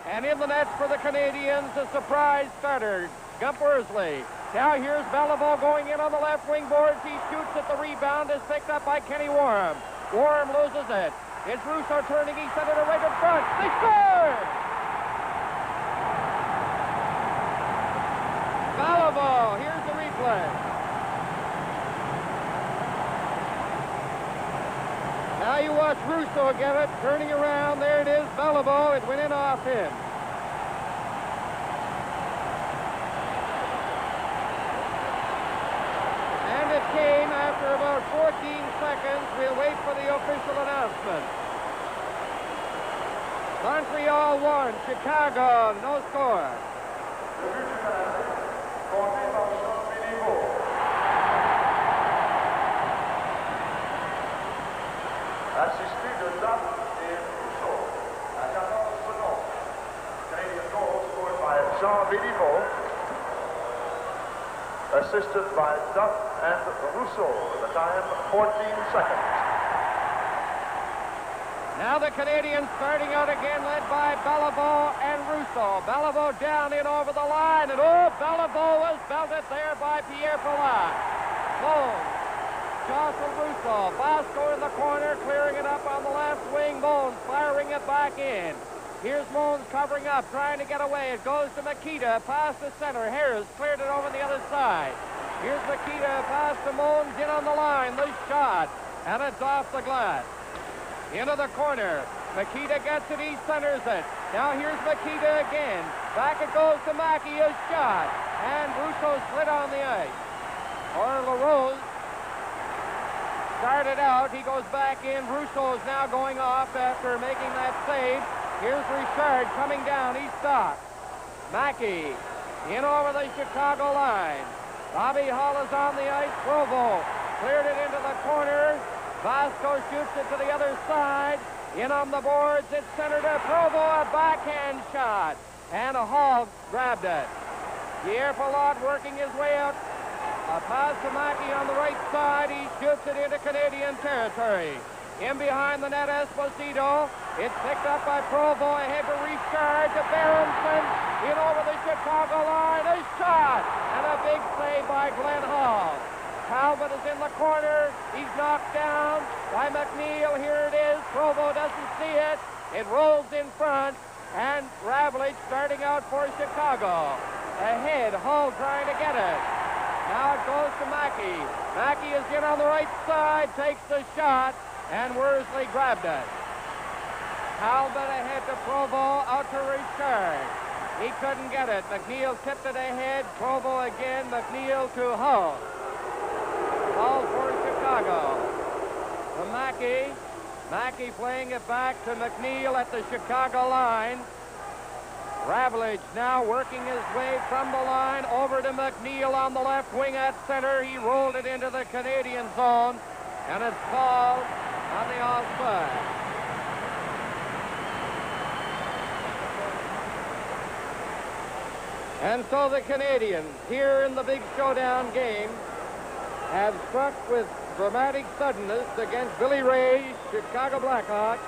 And in the nets for the Canadiens, a surprise starter, Gump Worsley. Now here's Belliveau going in on the left wing boards. He shoots at the rebound, is picked up by Kenny Warren. Warren loses it. It's Russo turning. He sent it right in front. They score! Belliveau, here's the replay. Now you watch Russo get it, turning around. There it is, Belliveau. It went in off him. And it came after about 14 seconds. We'll wait for the official announcement. Montreal 1, Chicago, no score. Assisté de Daff et Russo à 14 secondes. Canadian goal scored by Bellivo, assisted by Daff and Russo. The time 14 seconds. Now the Canadiens starting out again, led by Belliveau and Russo. Belliveau down in over the line, and Belliveau was belted there by Pierre Palat. Bones jostled Russo. Vasco in the corner, clearing it up on the left wing. Bones firing it back in. Here's Mones covering up, trying to get away. It goes to Makita, past the center. Harris cleared it over the other side. Here's Makita, past to Mones, in on the line. The shot, and it's off the glass. Into the corner. Makita gets it, he centers it. Now here's Makita again. Back it goes to Mackey, a shot. And Russo slid on the ice. Or LaRose started out. He goes back in. Russo's now going off after making that save. Here's Richard coming down. He's stopped. Mackey in over the Chicago line. Bobby Hull is on the ice. Provo cleared it into the corner. Vasco shoots it to the other side. In on the boards, it's centered to Provo, a backhand shot. And a Hall grabbed it. Pierre Palat working his way out. A pass to Mackey on the right side. He shoots it into Canadian territory. In behind the net, Esposito. It's picked up by Provo, ahead to Richard, to Berenson. In over the Chicago line, a shot. And a big save by Glenn Hall. Talbot is in the corner. He's knocked down by McNeil. Here it is. Provo doesn't see it. It rolls in front. And Ravlich starting out for Chicago. Ahead, Hull trying to get it. Now it goes to Mackey. Mackey is in on the right side, takes the shot, and Worsley grabbed it. Talbot ahead to Provo, out to Richard. He couldn't get it. McNeil tipped it ahead. Provo again. McNeil to Hull. Hull for Chicago. To Mackey. Mackey playing it back to McNeil at the Chicago line. Ravlich now working his way from the line over to McNeil on the left wing at center. He rolled it into the Canadian zone, and it's called on the offside. And so the Canadiens, here in the big showdown game, have struck with dramatic suddenness against Billy Ray's Chicago Blackhawks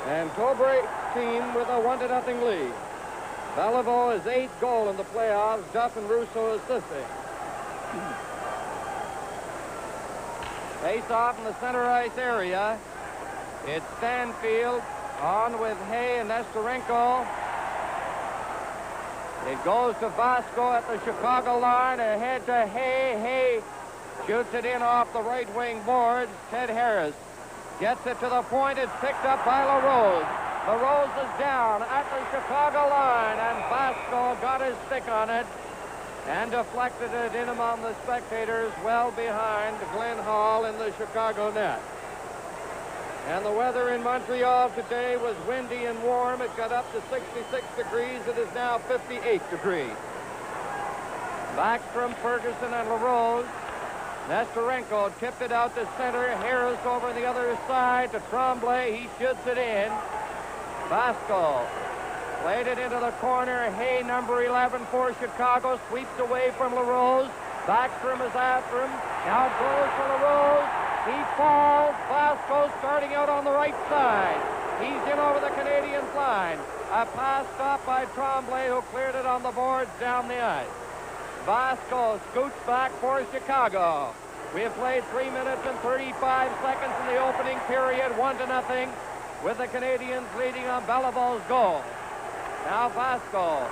and Tobray's team with a 1-0 lead. Belliveau is 8th goal in the playoffs. Duff and Russo assisting. Face off in the center ice area. It's Stanfield on with Hay and Nestorenko. It goes to Vasco at the Chicago line, ahead to Hay. Hay shoots it in off the right wing boards. Ted Harris gets it to the point. It's picked up by LaRose. LaRose is down at the Chicago line, and Vasco got his stick on it and deflected it in among the spectators well behind Glenn Hall in the Chicago net. And the weather in Montreal today was windy and warm. It got up to 66 degrees. It is now 58 degrees. Backstrom, Ferguson, and LaRose. Nestorenko tipped it out to center. Harris over the other side to Tremblay. He shoots it in. Vasco played it into the corner. Hay, number 11 for Chicago, sweeps away from LaRose. Backstrom is after him. Now it goes for LaRose. He falls. Vasco starting out on the right side. He's in over the Canadiens line. A pass stopped by Tremblay, who cleared it on the boards down the ice. Vasco scoots back for Chicago. We have played 3 minutes and 35 seconds in the opening period, 1-0, with the Canadiens leading on Belivo's goal. Now Vasco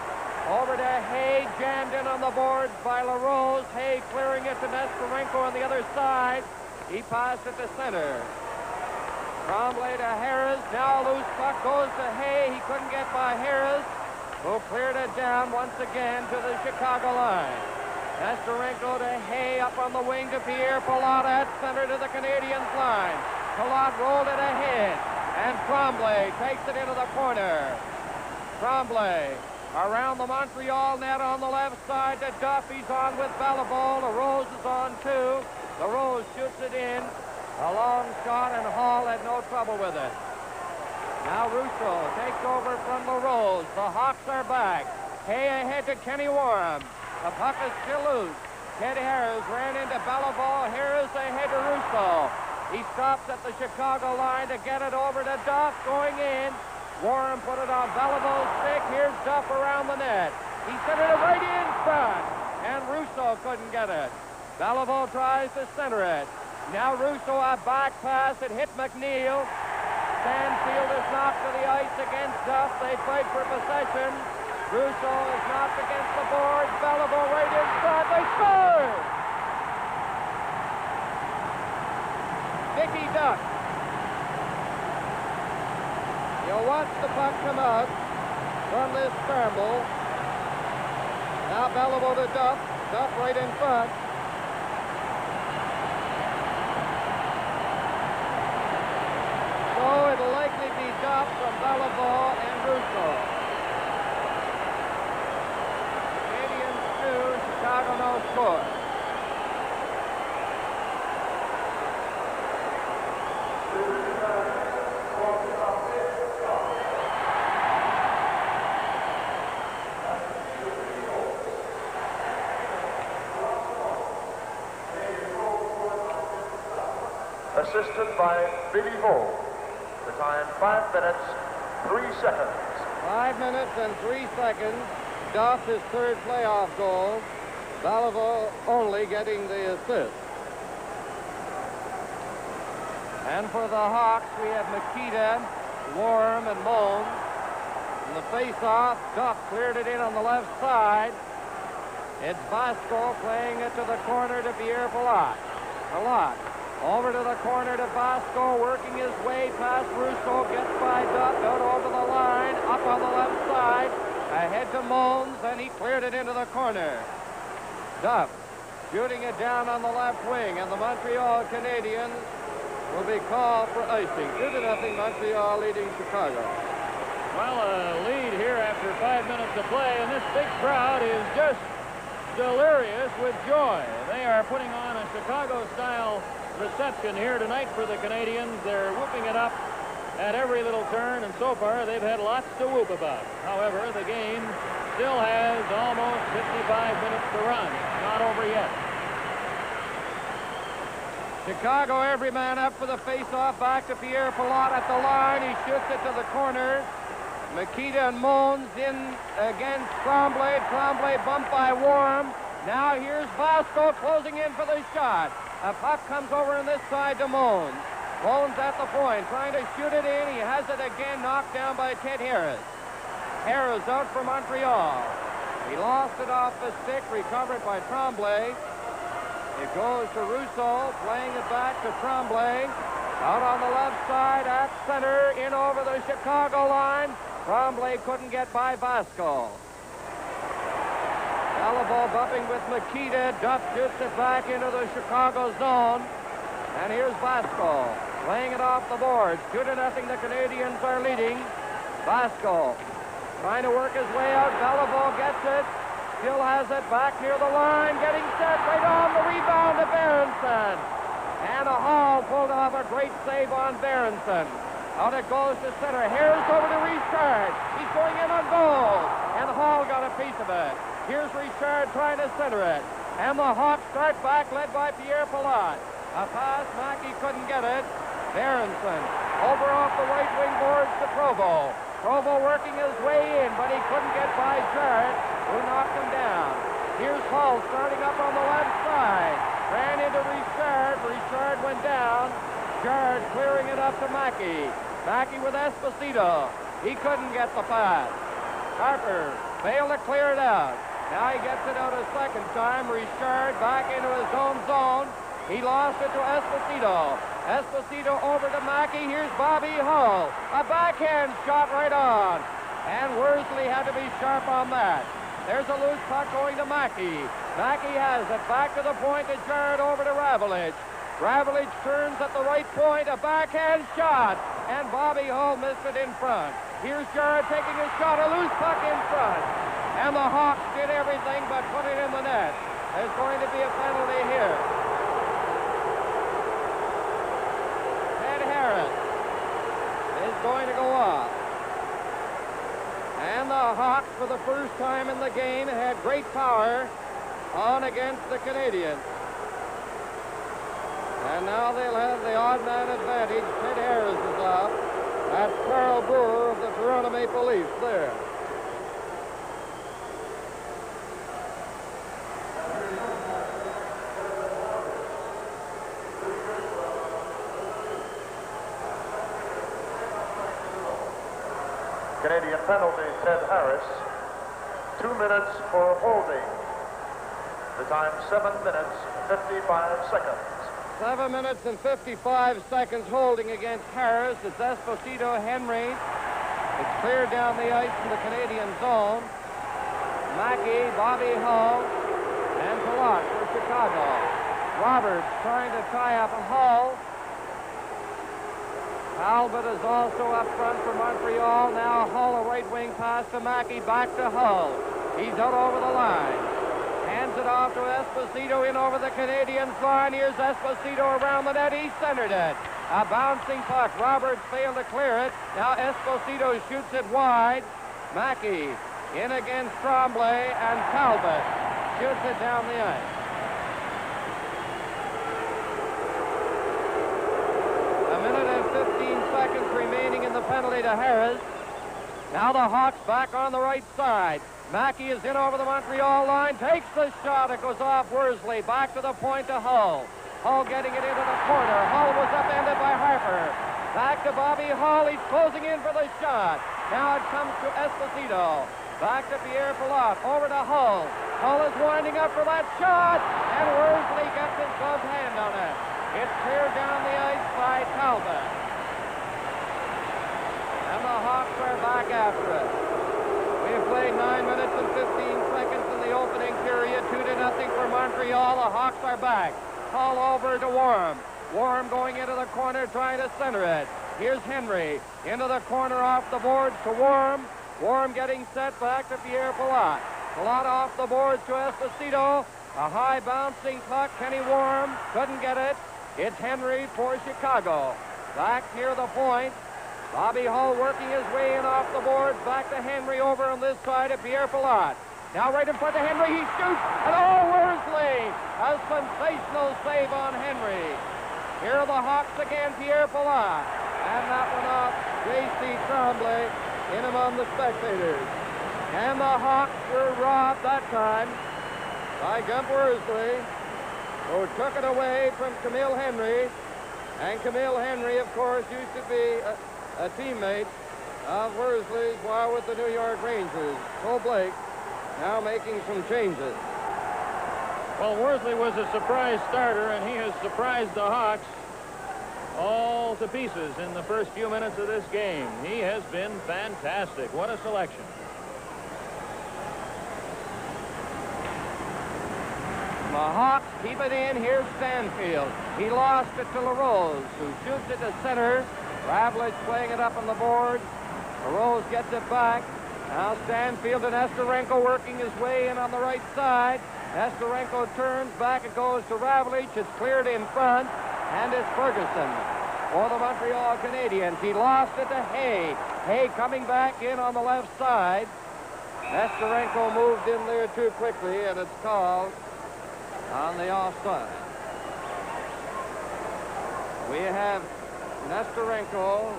over to Hay, jammed in on the boards by LaRose. Hay clearing it to Nesterenko on the other side. He passed it to center. Tremblay to Harris. Now a loose puck goes to Hay. He couldn't get by Harris, who cleared it down once again to the Chicago line. Nesterenko to Hay, up on the wing to Pierre Pilote at center to the Canadiens line. Pilote rolled it ahead, and Tremblay takes it into the corner. Tremblay around the Montreal net on the left side to Dafff. He's on with Belivo. LaRose is on too. LaRose shoots it in. A long shot, and Hall had no trouble with it. Now Russo takes over from LaRose. The Hawks are back. Hay ahead to Kenny Warham. The puck is still loose. Ted Harris ran into Belivo. Harris ahead to Russo. He stops at the Chicago line to get it over to Dafff, going in. Warham put it on Belivo's stick. Here's Dafff around the net. He sent it right in front, and Russo couldn't get it. Belivo tries to center it. Now Russo, a back pass. It hit McNeil. Stanfield is knocked to the ice against Dafff. They fight for possession. Russo is knocked against the boards. Belivo right in front. They score! Dickey Duck. You'll watch the puck come out from this scramble. Now Belivo to Dafff. Dafff right in front. So it'll likely be Dafff from Belivo and Russo. Canadiens 2, Chicago no score. Assisted by Belliveau. The time 5 minutes, 3 seconds. 5 minutes and 3 seconds. Daff's his third playoff goal. Belivo only getting the assist. And for the Hawks, we have Makita, Warm, and Moans. In the face-off, Daff cleared it in on the left side. It's Vasco playing it to the corner to Pierre Pilote. Pilote over to the corner to Vasco, working his way past Russo, gets by Daff, out over the line, up on the left side, ahead to Moans, and he cleared it into the corner. Daff shooting it down on the left wing, and the Montreal Canadiens will be called for icing. 2-0 Montreal leading Chicago. Well, a lead here after 5 minutes of play, and this big crowd is just delirious with joy. They are putting on a Chicago-style reception here tonight for the Canadiens. They're whooping it up at every little turn, and so far they've had lots to whoop about. However, the game still has almost 55 minutes to run. Not over yet. Chicago, every man up for the face-off, back to Pierre Pilote at the line. He shoots it to the corner. Makita and Moans in against Tremblay. Tremblay bumped by Warm. Now here's Vasco closing in for the shot. A puck comes over on this side to Moans. Moans at the point, trying to shoot it in. He has it again, knocked down by Ted Harris. Harris out for Montreal. He lost it off the stick, recovered by Tremblay. It goes to Russo, playing it back to Tremblay. Out on the left side, at center, in over the Chicago line. Tremblay couldn't get by Vasco. Belivo bumping with Makita. Daff shoots it back into the Chicago zone. And here's Vasco laying it off the boards. 2-0, the Canadiens are leading. Vasco trying to work his way out. Belivo gets it. Still has it back near the line. Getting set right on the rebound to Berenson. And a Hall pulled off a great save on Berenson. Out it goes to center. Harris over to Richard. He's going in on goal. And Hall got a piece of it. Here's Richard trying to center it. And the Hawks start back, led by Pierre Pilote. A pass, Mackey couldn't get it. Berenson over off the right wing boards to Provo. Provo working his way in, but he couldn't get by Jarrett, who knocked him down. Here's Hull starting up on the left side. Ran into Richard. Richard went down. Jarrett clearing it up to Mackey. Mackey with Esposito. He couldn't get the pass. Harper failed to clear it out. Now he gets it out a second time. Richard back into his own zone. He lost it to Esposito. Esposito over to Mackey. Here's Bobby Hull. A backhand shot right on. And Worsley had to be sharp on that. There's a loose puck going to Mackey. Mackey has it back to the point to Jarrett over to Ravelich. Ravelich turns at the right point. A backhand shot. And Bobby Hull missed it in front. Here's Jarrett taking a shot. A loose puck in front. And the Hawks did everything but put it in the net. There's going to be a penalty here. Ted Harris is going to go off. And the Hawks, for the first time in the game, had great power on against the Canadiens. And now they'll have the odd man advantage. Ted Harris is off. That's Carl Brewer of the Toronto Maple Leafs there. Canadian penalty, Ted Harris. 2 minutes for holding. The time 7 minutes, 55 seconds. 7 minutes and 55 seconds holding against Harris. It's Esposito Henry. It's cleared down the ice in the Canadian zone. Mackey, Bobby Hull, and Palat for Chicago. Roberts trying to tie up Hull. Albert is also up front for Montreal. Now Hull, a right wing pass to Mackey, back to Hull. He's out over the line. Hands it off to Esposito in over the Canadiens line. Here's Esposito around the net. He centered it. A bouncing puck. Roberts failed to clear it. Now Esposito shoots it wide. Mackey in against Tremblay, and Talbot shoots it down the ice. A minute and 15 seconds remaining in the penalty to Harris. Now the Hawks back on the right side. Mackey is in over the Montreal line, takes the shot, it goes off Worsley, back to the point to Hull. Hull getting it into the corner. Hull was upended by Harper. Back to Bobby Hull, he's closing in for the shot. Now it comes to Esposito. Back to Pierre Palat, over to Hull. Hull is winding up for that shot, and Worsley gets his gloved hand on it. It's cleared down the ice by Talbot. And the Hawks are back after it. We've played 9 minutes and 15 seconds in the opening period. 2-0 for Montreal. The Hawks are back. Hull over to Warm. Warm going into the corner, trying to center it. Here's Henry into the corner off the boards to Warm. Warm getting set back to Pierre Palat. Palat off the boards to Esposito. A high bouncing puck. Kenny Warm couldn't get it. It's Henry for Chicago. Back near the point. Bobby Hull working his way in off the boards. Back to Henry over on this side of Pierre Palat. Now right in front of Henry. He shoots. And Worsley. A sensational save on Henry. Here are the Hawks again. Pierre Palat. And that one off J.C. Tremblay in among the spectators. And the Hawks were robbed that time by Gump Worsley, who took it away from Camille Henry. And Camille Henry, of course, used to be a teammate of Worsley's while with the New York Rangers. Cole Blake now making some changes. Well, Worsley was a surprise starter, and he has surprised the Hawks all to pieces in the first few minutes of this game. He has been fantastic. What a selection. The Hawks keep it in. Here's Stanfield. He lost it to LaRose, who shoots it to center. Ravlich playing it up on the board. LaRose gets it back. Now Stanfield and Nesterenko working his way in on the right side. Nesterenko turns back. It goes to Ravlich. It's cleared in front. And it's Ferguson for the Montreal Canadiens. He lost it to Hay. Hay coming back in on the left side. Nesterenko moved in there too quickly, and it's called on the offside. We have Nesterenko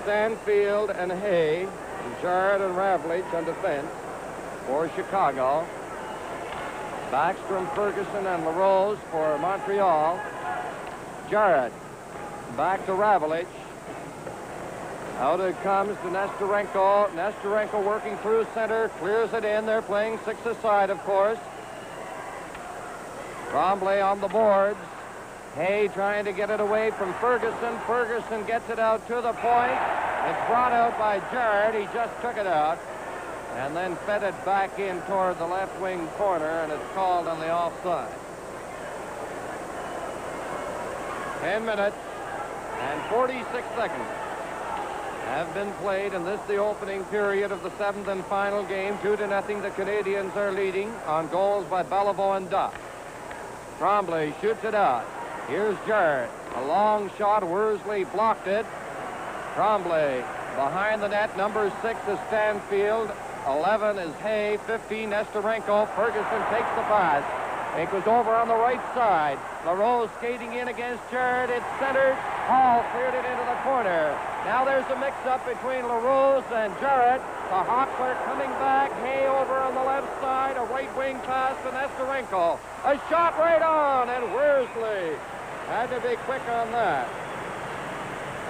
Stanfield and Hay, Jarrett and Ravlich on defense for Chicago. Backstrom, Ferguson, and LaRose for Montreal. Jarrett back to Ravlich. Out it comes to Nestorenko. Nestorenko working through center, clears it in. They're playing six-a-side, of course. Tremblay on the boards. Hay trying to get it away from Ferguson. Ferguson gets it out to the point. It's brought out by Jarrett. He just took it out and then fed it back in toward the left wing corner, and it's called on the offside. 10 minutes and 46 seconds have been played, and this the opening period of the 7th and final game. 2-0, the Canadiens are leading on goals by Béliveau and Daffe. Tremblay shoots it out. Here's Jarrett. A long shot. Worsley blocked it. Tremblay behind the net. Number 6 is Stanfield. 11 is Hay. 15, Nestorenko. Ferguson takes the pass. It goes over on the right side. LaRose skating in against Jarrett. It's centered. Hall cleared it into the corner. Now there's a mix-up between LaRose and Jarrett. The Hawks are coming back. Hay over on the left side. A right wing pass to Nestorenko. A shot right on, and Worsley had to be quick on that.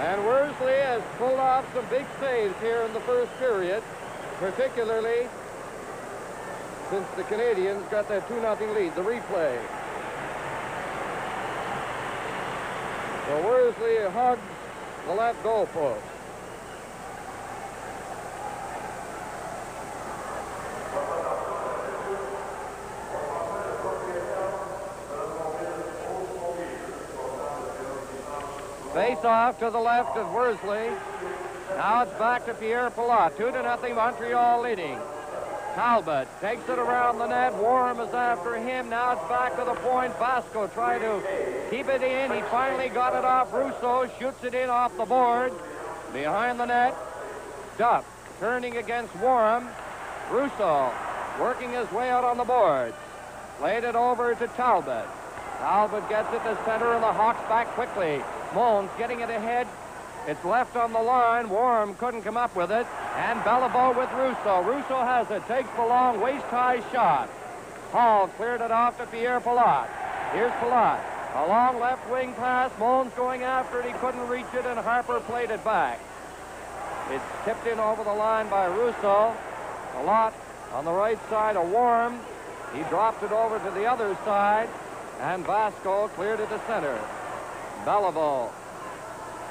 And Worsley has pulled off some big saves here in the first period, particularly since the Canadiens got that 2-0 lead. The replay. So Worsley hugs the left goal post. Face off to the left of Worsley. Now it's back to Pierre Pilote. 2-0, Montreal leading. Talbot takes it around the net. Warren is after him. Now it's back to the point. Vasco tried to keep it in. He finally got it off Russo. Shoots it in off the board. Behind the net, Daffe turning against Warren. Russo working his way out on the boards. Played it over to Talbot. Talbot gets it to center, and the Hawks back quickly. Mons getting it ahead. It's left on the line. Warren couldn't come up with it. And Béliveau with Russo. Russo has it. Takes the long waist-high shot. Hall cleared it off to Pierre Pilote. Here's Pilote. A long left wing pass. Mons going after it. He couldn't reach it, and Harper played it back. It's tipped in over the line by Russo. Pilote on the right side of Warren. He dropped it over to the other side. And Vasco cleared it to center. Béliveau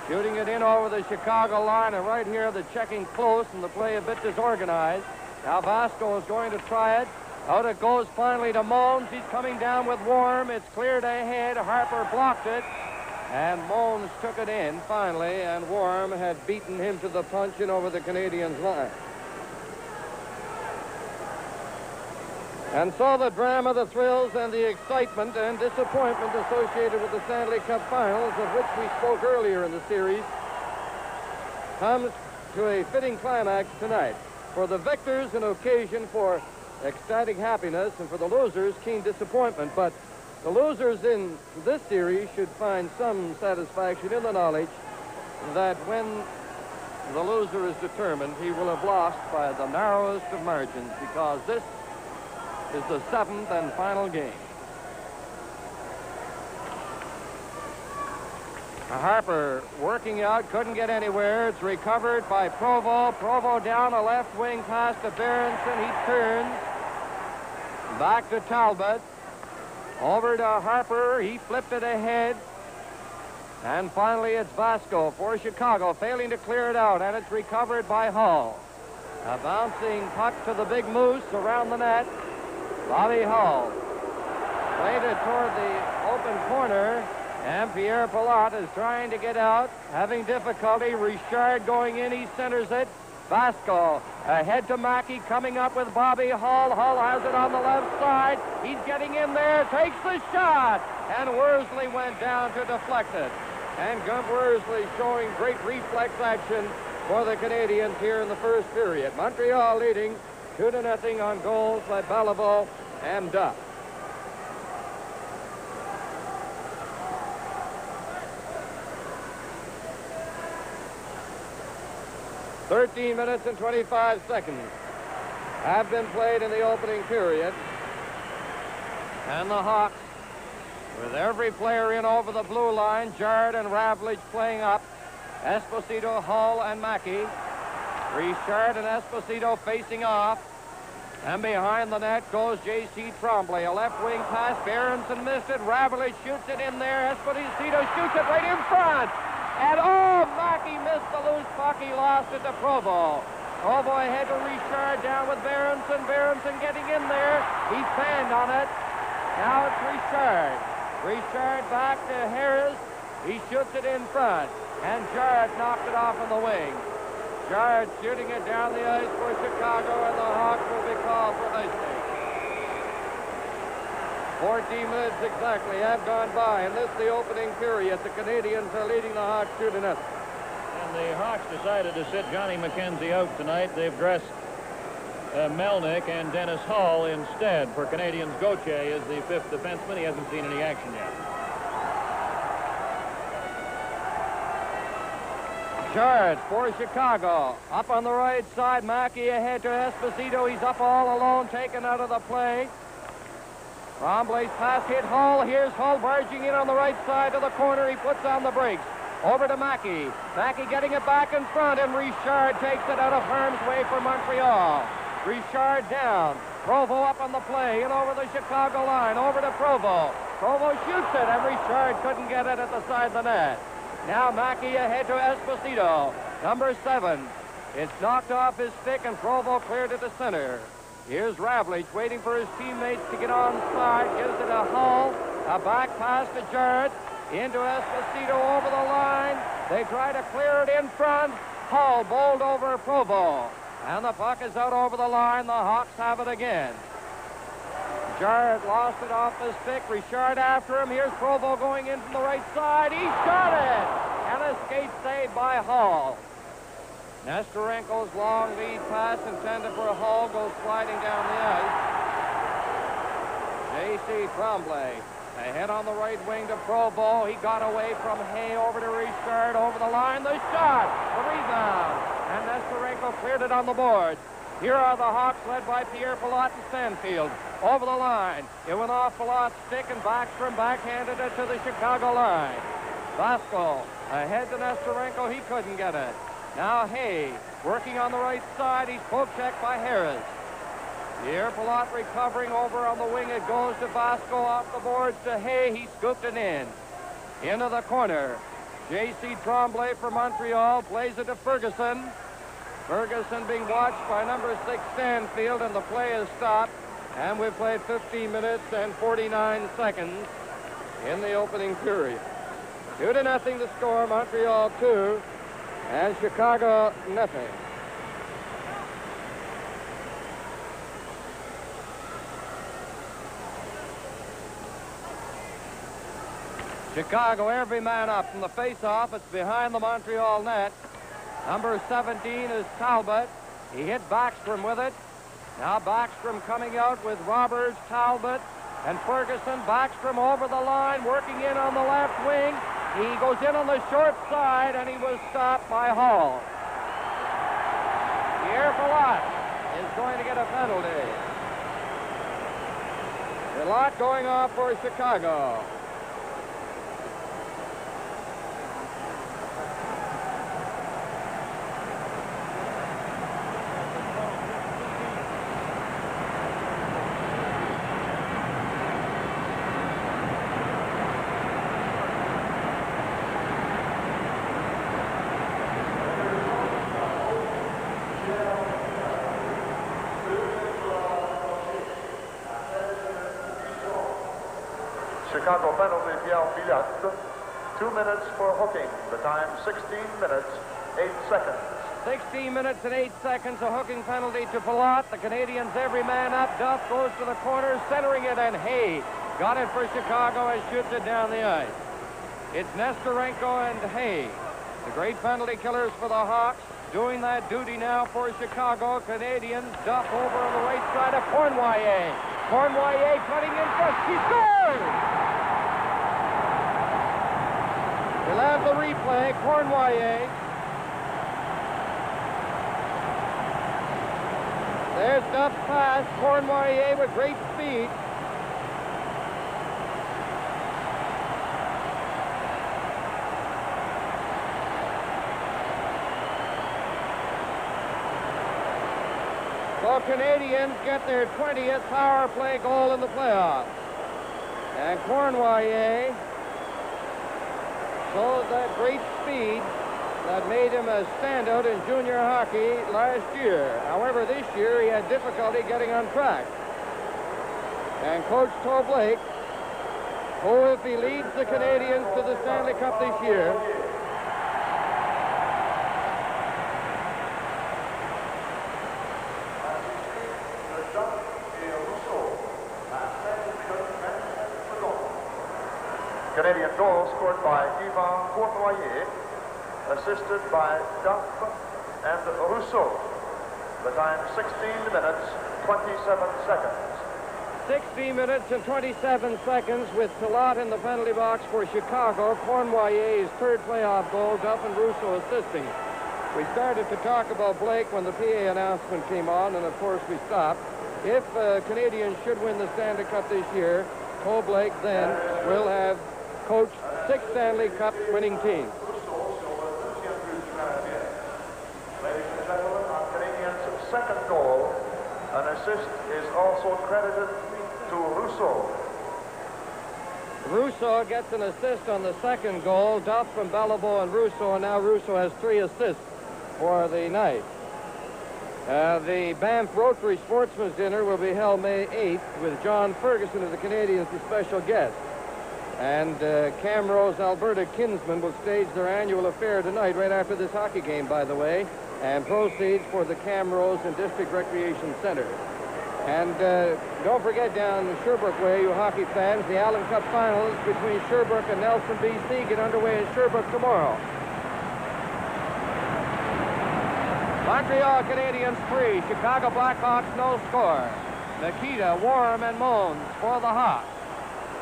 shooting it in over the Chicago line, and right here they're checking close and the play a bit disorganized. Now Vasco is going to try it. Out it goes finally to Mons. He's coming down with Warren. It's cleared ahead. Harper blocked it, and Mons took it in finally, and Warren had beaten him to the punch in over the Canadiens line. And so the drama, the thrills, and the excitement and disappointment associated with the Stanley Cup Finals, of which we spoke earlier in the series, comes to a fitting climax tonight. For the victors, an occasion for ecstatic happiness, and for the losers, keen disappointment. But the losers in this series should find some satisfaction in the knowledge that when the loser is determined, he will have lost by the narrowest of margins, because this is the 7th and final game. Harper working out, couldn't get anywhere. It's recovered by Provo. Provo down a left wing pass to Berenson. He turns. Back to Talbot. Over to Harper. He flipped it ahead. And finally it's Vasco for Chicago, failing to clear it out, and it's recovered by Hall. A bouncing puck to the big moose around the net. Bobby Hull played it toward the open corner, and Pierre Pilote is trying to get out, having difficulty. Richard going in, he centers it. Vasco ahead to Mackey, coming up with Bobby Hull. Hull has it on the left side. He's getting in there, takes the shot, and Worsley went down to deflect it. And Gump Worsley showing great reflex action for the Canadiens here in the first period. Montreal leading 2-0 on goals by Béliveau and Daffe. 13 minutes and 25 seconds have been played in the opening period. And the Hawks, with every player in over the blue line, Jard and Ravlich playing up, Esposito, Hull, and Mackey. Richard and Esposito facing off. And behind the net goes J.C. Tremblay. A left wing pass. Berenson missed it. Ravlich shoots it in there. Esposito shoots it right in front. And oh, Mackey missed the loose puck. He lost it to Provo. Provo ahead to Richard, down with Berenson. Berenson getting in there. He's fanned on it. Now it's Richard. Richard back to Harris. He shoots it in front. And Jard knocked it off in the wing. Jard shooting it down the ice for Chicago, and the Hawks will be called for icing. 14 minutes exactly have gone by, and this is the opening period. The Canadiens are leading the Hawks 2-0. And the Hawks decided to sit Johnny McKenzie out tonight. They've dressed Melnick and Dennis Hull instead. For Canadiens, Gauthier is the fifth defenseman. He hasn't seen any action yet. Jard for Chicago. Up on the right side, Mackey ahead to Esposito. He's up all alone, taken out of the play. Tremblay's pass hit Hull. Here's Hull barging in on the right side to the corner. He puts on the brakes. Over to Mackey. Mackey getting it back in front, and Richard takes it out of harm's way for Montreal. Richard down. Provo up on the play, in over the Chicago line, over to Provo. Provo shoots it, and Richard couldn't get it at the side of the net. Now Mackey ahead to Esposito. Number 7. It's knocked off his stick, and Provo cleared it to center. Here's Ravlich waiting for his teammates to get on side. Gives it to Hull. A back pass to Jard. Into Esposito over the line. They try to clear it in front. Hull bowled over Provo. And the puck is out over the line. The Hawks have it again. Jard lost it off the stick. Richard after him. Here's Provo going in from the right side. He shot it! And a skate save by Hull. Nestorenko's long lead pass intended for Hull goes sliding down the ice. J.C. Tremblay ahead on the right wing to Provo. He got away from Hay over to Richard. Over the line. The shot! The rebound! And Nestorenko cleared it on the boards. Here are the Hawks led by Pierre Pilote and Stanfield. Over the line. It went off Pilote's stick, and Backstrom backhanded it to the Chicago line. Vasco ahead to Nestorenko. He couldn't get it. Now Hay working on the right side. He's poke checked by Harris. Pierre Pilote recovering over on the wing. It goes to Vasco off the boards to Hay. He scooped it in. Into the corner. J.C. Tremblay for Montreal plays it to Ferguson. Ferguson being watched by number 6 Stanfield, and the play is stopped. And we've played 15 minutes and 49 seconds in the opening period. 2-0 the score, Montreal 2, and Chicago nothing. Chicago, every man up from the face-off. It's behind the Montreal net. Number 17 is Talbot. He hit Backstrom with it. Now Backstrom coming out with Roberts, Talbot, and Ferguson. Backstrom over the line, working in on the left wing. He goes in on the short side, and he was stopped by Hull. Pierre Pilote is going to get a penalty. Pilote going off for Chicago. Chicago penalty, Pierre Pilote. 2 minutes for hooking. The time 16 minutes, 8 seconds. 16 minutes and 8 seconds, a hooking penalty to Pilote. The Canadiens every man up. Duff goes to the corner, centering it, and Hay got it for Chicago and shoots it down the ice. It's Nestorenko and Hay, the great penalty killers for the Hawks, doing that duty now for Chicago. Canadiens, Duff over on the right side of Cournoyer. Cournoyer cutting in front. He scores! We'll have the replay. Cournoyer Here's Duff's pass. Cornwallier with great speed. So Canadians get their 20th power play goal in the playoffs. And Cornwallier showed that great speed that made him a standout in junior hockey last year. However, this year he had difficulty getting on track. And Coach Toe Blake, who, if he leads the Canadiens to the Stanley Cup this year, Canadian goal scored by Yvan Cornwallier, assisted by Daff and Russо. The time 16 minutes, 27 seconds. 16 minutes and 27 seconds with Talat in the penalty box for Chicago. Cornwallier's third playoff goal, Daff and Russo assisting. We started to talk about Blake when the PA announcement came on, and of course we stopped. If Canadians should win the Stanley Cup this year, Toe Blake then will have coached 6 Stanley Cup winning teams. Ladies and gentlemen, on Canadiens' second goal, an assist is also credited to Russo. Russo gets an assist on the second goal. Daff from Belliveau and Russo, and now Russo has 3 assists for the night. The Banff Rotary Sportsman's Dinner will be held May 8th with John Ferguson of the Canadiens as special guest. And Camrose Alberta Kinsmen will stage their annual affair tonight, right after this hockey game, by the way, and proceeds for the Camrose and District Recreation Center. And don't forget, down the Sherbrooke way, you hockey fans, the Allen Cup Finals between Sherbrooke and Nelson, BC get underway in Sherbrooke tomorrow. Montreal Canadiens 3, Chicago Blackhawks no score. Nikita, Warm, and Mons for the Hawks.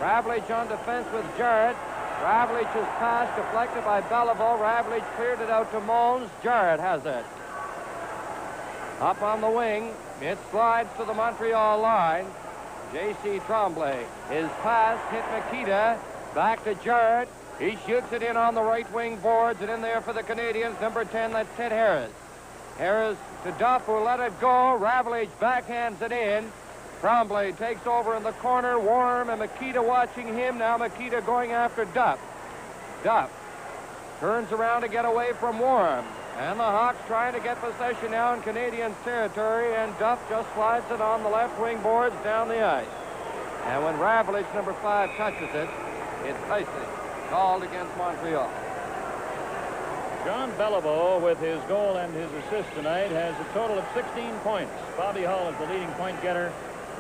Ravlich on defense with Jarrett. Ravlich's pass deflected by Belliveau. Ravlich cleared it out to Mons. Jarrett has it. Up on the wing, it slides to the Montreal line. J.C. Tremblay. His pass hit Nikita. Back to Jarrett. He shoots it in on the right wing boards, and in there for the Canadiens, number 10, that's Ted Harris. Harris to Duff, who let it go. Ravlich backhands it in. Tremblay takes over in the corner. Warm and Mikita watching him. Now Mikita going after Duff. Duff turns around to get away from Warm. And the Hawks trying to get possession now in Canadian territory, and Duff just slides it on the left wing boards down the ice. And when Ravlich, number 5, touches it, it's icing. Called against Montreal. John Belliveau, with his goal and his assist tonight, has a total of 16 points. Bobby Hull is the leading point getter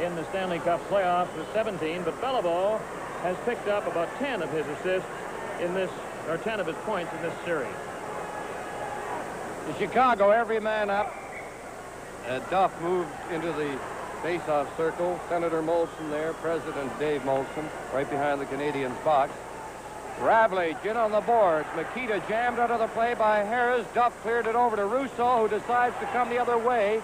in the Stanley Cup playoffs with 17, but Belliveau has picked up about 10 of his assists in this, or 10 of his points in this series. In Chicago, every man up. Duff moved into the face-off circle. Senator Molson there, President Dave Molson, right behind the Canadiens box. Ravlich in on the boards. Mikita jammed out of the play by Harris. Duff cleared it over to Russo, who decides to come the other way.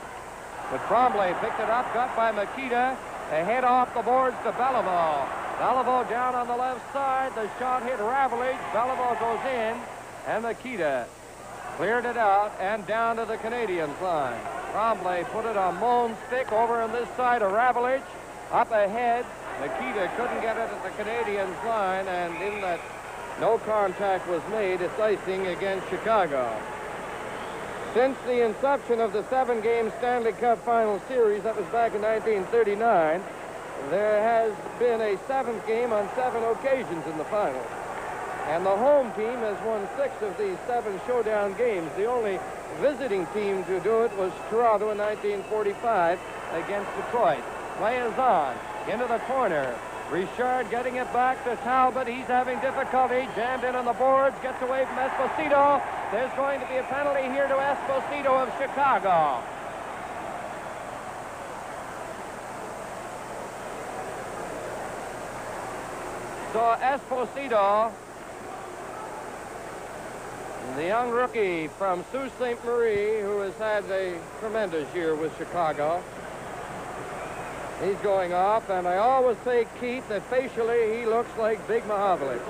But Tremblay picked it up, got by Mikita. They head off the boards to Belliveau. Belliveau down on the left side. The shot hit Ravlich. Belliveau goes in, and Mikita cleared it out and down to the Canadiens line. Tremblay put it on Mohn's stick over on this side of Ravlich. Up ahead, Mikita couldn't get it at the Canadiens line, and in that no contact was made, it's icing against Chicago. Since the inception of the 7-game Stanley Cup Final Series, that was back in 1939, there has been a 7th game on 7 occasions in the finals. And the home team has won 6 of these 7 showdown games. The only visiting team to do it was Toronto in 1945 against Detroit. Play is on. Into the corner. Richard getting it back to Talbot. He's having difficulty. Jammed in on the boards. Gets away from Esposito. There's going to be a penalty here to Esposito of Chicago. So Esposito, the young rookie from Sault Ste. Marie, who has had a tremendous year with Chicago, He's going off, and I always say, Keith, that facially he looks like Big Mahavali.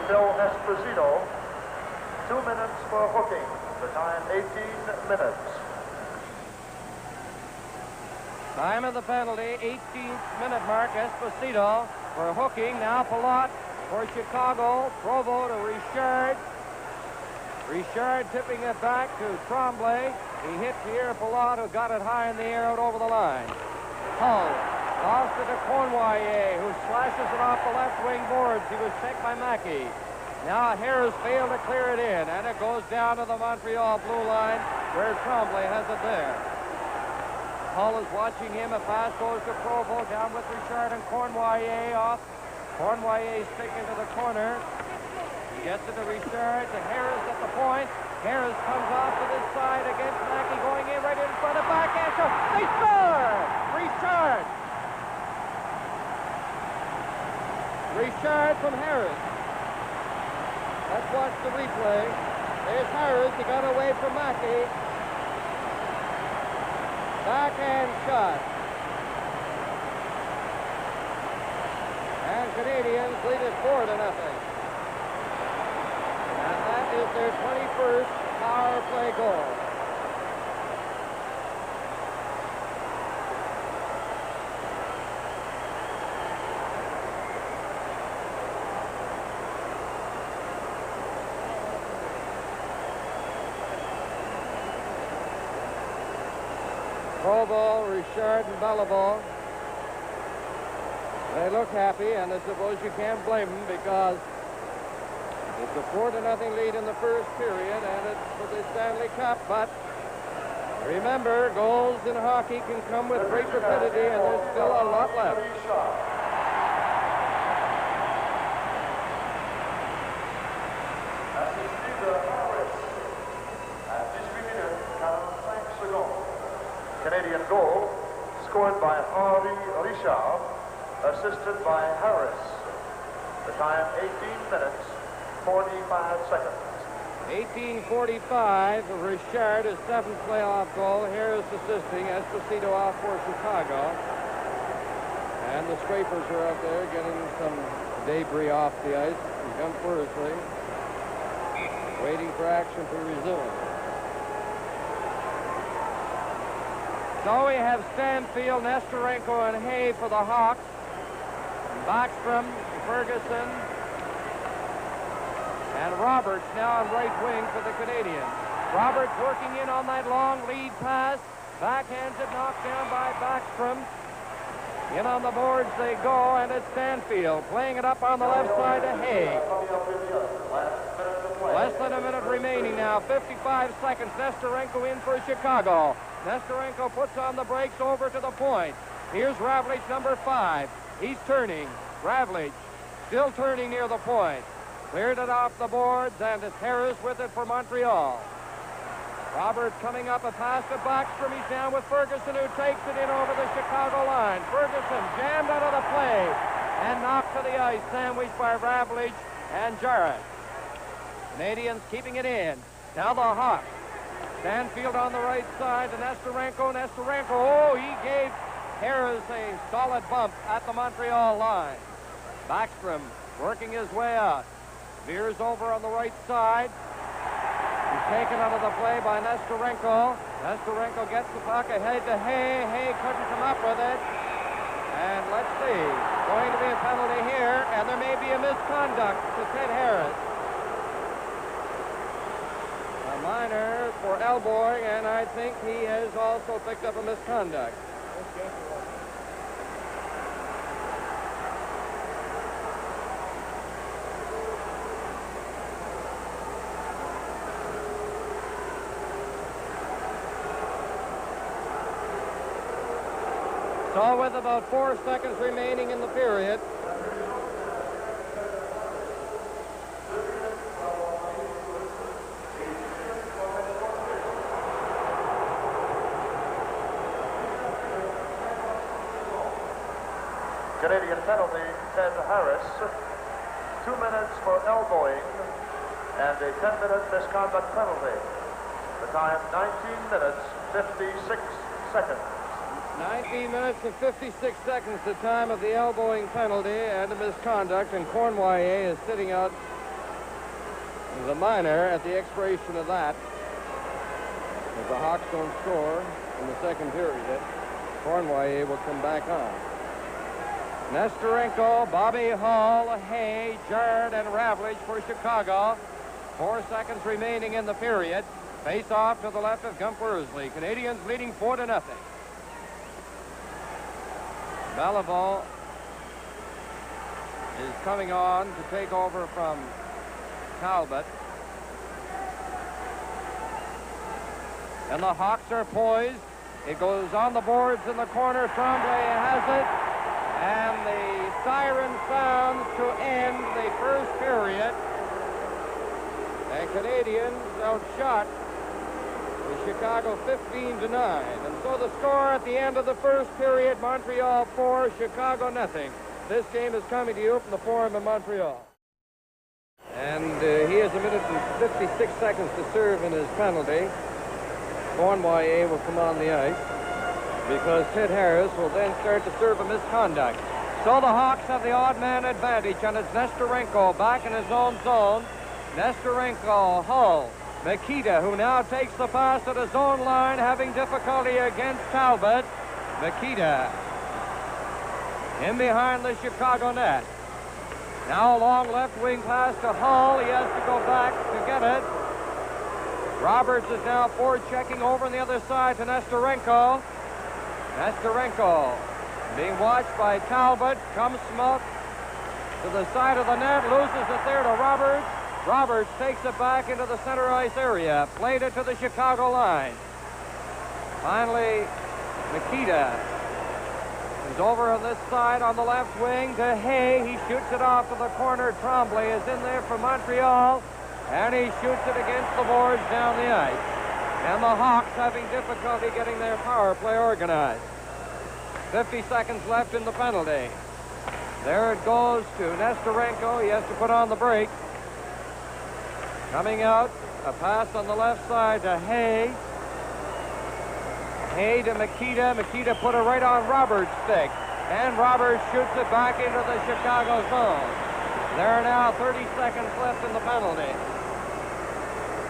Phil Esposito, 2 minutes for hooking. The time 18 minutes. Time of the penalty, 18th minute mark. Esposito for hooking. Now Pilote for Chicago. Provo to Richard. Richard tipping it back to Tremblay. He hit Pierre Pilote, who got it high in the air out over the line. Hull lost it to Cornwallier, who slashes it off the left wing boards. He was checked by Mackey. Now Harris failed to clear it in, and it goes down to the Montreal blue line, where Tremblay has it there. Hull is watching him. A pass goes to Provo, down with Richard and Cornwallier off. Cornwallier sticking to the corner. He gets it to Richard, to Harris at the point. Harris comes off to this side against Mackey, going in right in front of backhand shot. They score! Richard! Richard from Harris. Let's watch the replay. There's Harris. He got away from Mackey. Backhand shot. And Canadians lead it 4-0. And that is their 21st power play goal. Provo, Richard, and Beliveau. They look happy, and I suppose you can't blame them because it's a 4-0 lead in the first period, and it's for the Stanley Cup. But remember, goals in hockey can come with great rapidity, and there's still a lot left. Canadian goal scored by Henri Richard, assisted by Harris. The time 18 minutes, 45 seconds. 18:45, Richard, his 7th playoff goal. Harris assisting, Esposito off for Chicago. And the scrapers are out there getting some debris off the ice. Umpiriously, waiting for action to resume. So we have Stanfield, Nestorenko, and Hay for the Hawks. Backstrom, Ferguson, and Roberts now on right wing for the Canadiens. Roberts working in on that long lead pass. Backhands it, knocked down by Backstrom. In on the boards they go, and it's Stanfield playing it up on the left side to Hay. Less than a minute remaining now, 55 seconds. Nestorenko in for Chicago. Nestorenko puts on the brakes over to the point. Here's Ravlich, number 5. He's turning. Ravlich still turning near the point. Cleared it off the boards, and it's Harris with it for Montreal. Roberts coming up, a pass to Backstrom. He's down with Ferguson, who takes it in over the Chicago line. Ferguson jammed out of the play and knocked to the ice, sandwiched by Ravlich and Jarrett. Canadians keeping it in. Now the Hawks. Stanfield on the right side to Nestorenko. Nestorenko, oh, he gave Harris a solid bump at the Montreal line. Backstrom working his way out. Veers over on the right side. He's taken out of the play by Nestorenko. Nestorenko gets the puck ahead to Hay. Hay couldn't come up with it. And let's see. Going to be a penalty here, and there may be a misconduct to Ted Harris. A minor for elbowing, and I think he has also picked up a misconduct. So with about 4 seconds remaining in the period, Canadian penalty, Ted Harris. 2 minutes for elbowing and a 10-minute misconduct penalty. The time, 19 minutes, 56 seconds. 19 minutes and 56 seconds, the time of the elbowing penalty and the misconduct, and Cornwallis is sitting out the minor at the expiration of that. If the Hawks don't score in the second period, Cornwallis will come back on. Nestorenko, Bobby, Hall, Hay, Jard, and Ravlich for Chicago. 4 seconds remaining in the period. Face off to the left of Gump Worsley. Canadians leading 4-0. Belliveau is coming on to take over from Talbot. And the Hawks are poised. It goes on the boards in the corner. Tremblay has it. And the siren sounds to end the first period. And Canadians outshot the Chicago 15-9. And so the score at the end of the first period, Montreal 4, Chicago nothing. This game is coming to you from the Forum in Montreal. And he has a minute and 56 seconds to serve in his penalty. Cornwallis will come on the ice because Ted Harris will then start to serve a misconduct. So the Hawks have the odd man advantage, and it's Nestorenko back in his own zone. Nestorenko, Hull, Mikita, who now takes the pass at his own line, having difficulty against Talbot. Mikita in behind the Chicago net. Now a long left wing pass to Hull. He has to go back to get it. Roberts is now forward-checking over on the other side to Nestorenko. Nestorenko being watched by Talbot. Comes Smoke to the side of the net. Loses it there to Roberts. Roberts takes it back into the center ice area. Played it to the Chicago line. Finally, Mikita is over on this side on the left wing to Hay. He shoots it off to the corner. Tremblay is in there for Montreal. And he shoots it against the boards down the ice. And the Hawks having difficulty getting their power play organized. 50 seconds left in the penalty. There it goes to Nestorenko. He has to put on the brakes. Coming out, a pass on the left side to Hay. Hay to Mikita. Mikita put it right on Roberts' stick. And Roberts shoots it back into the Chicago zone. There are now 30 seconds left in the penalty.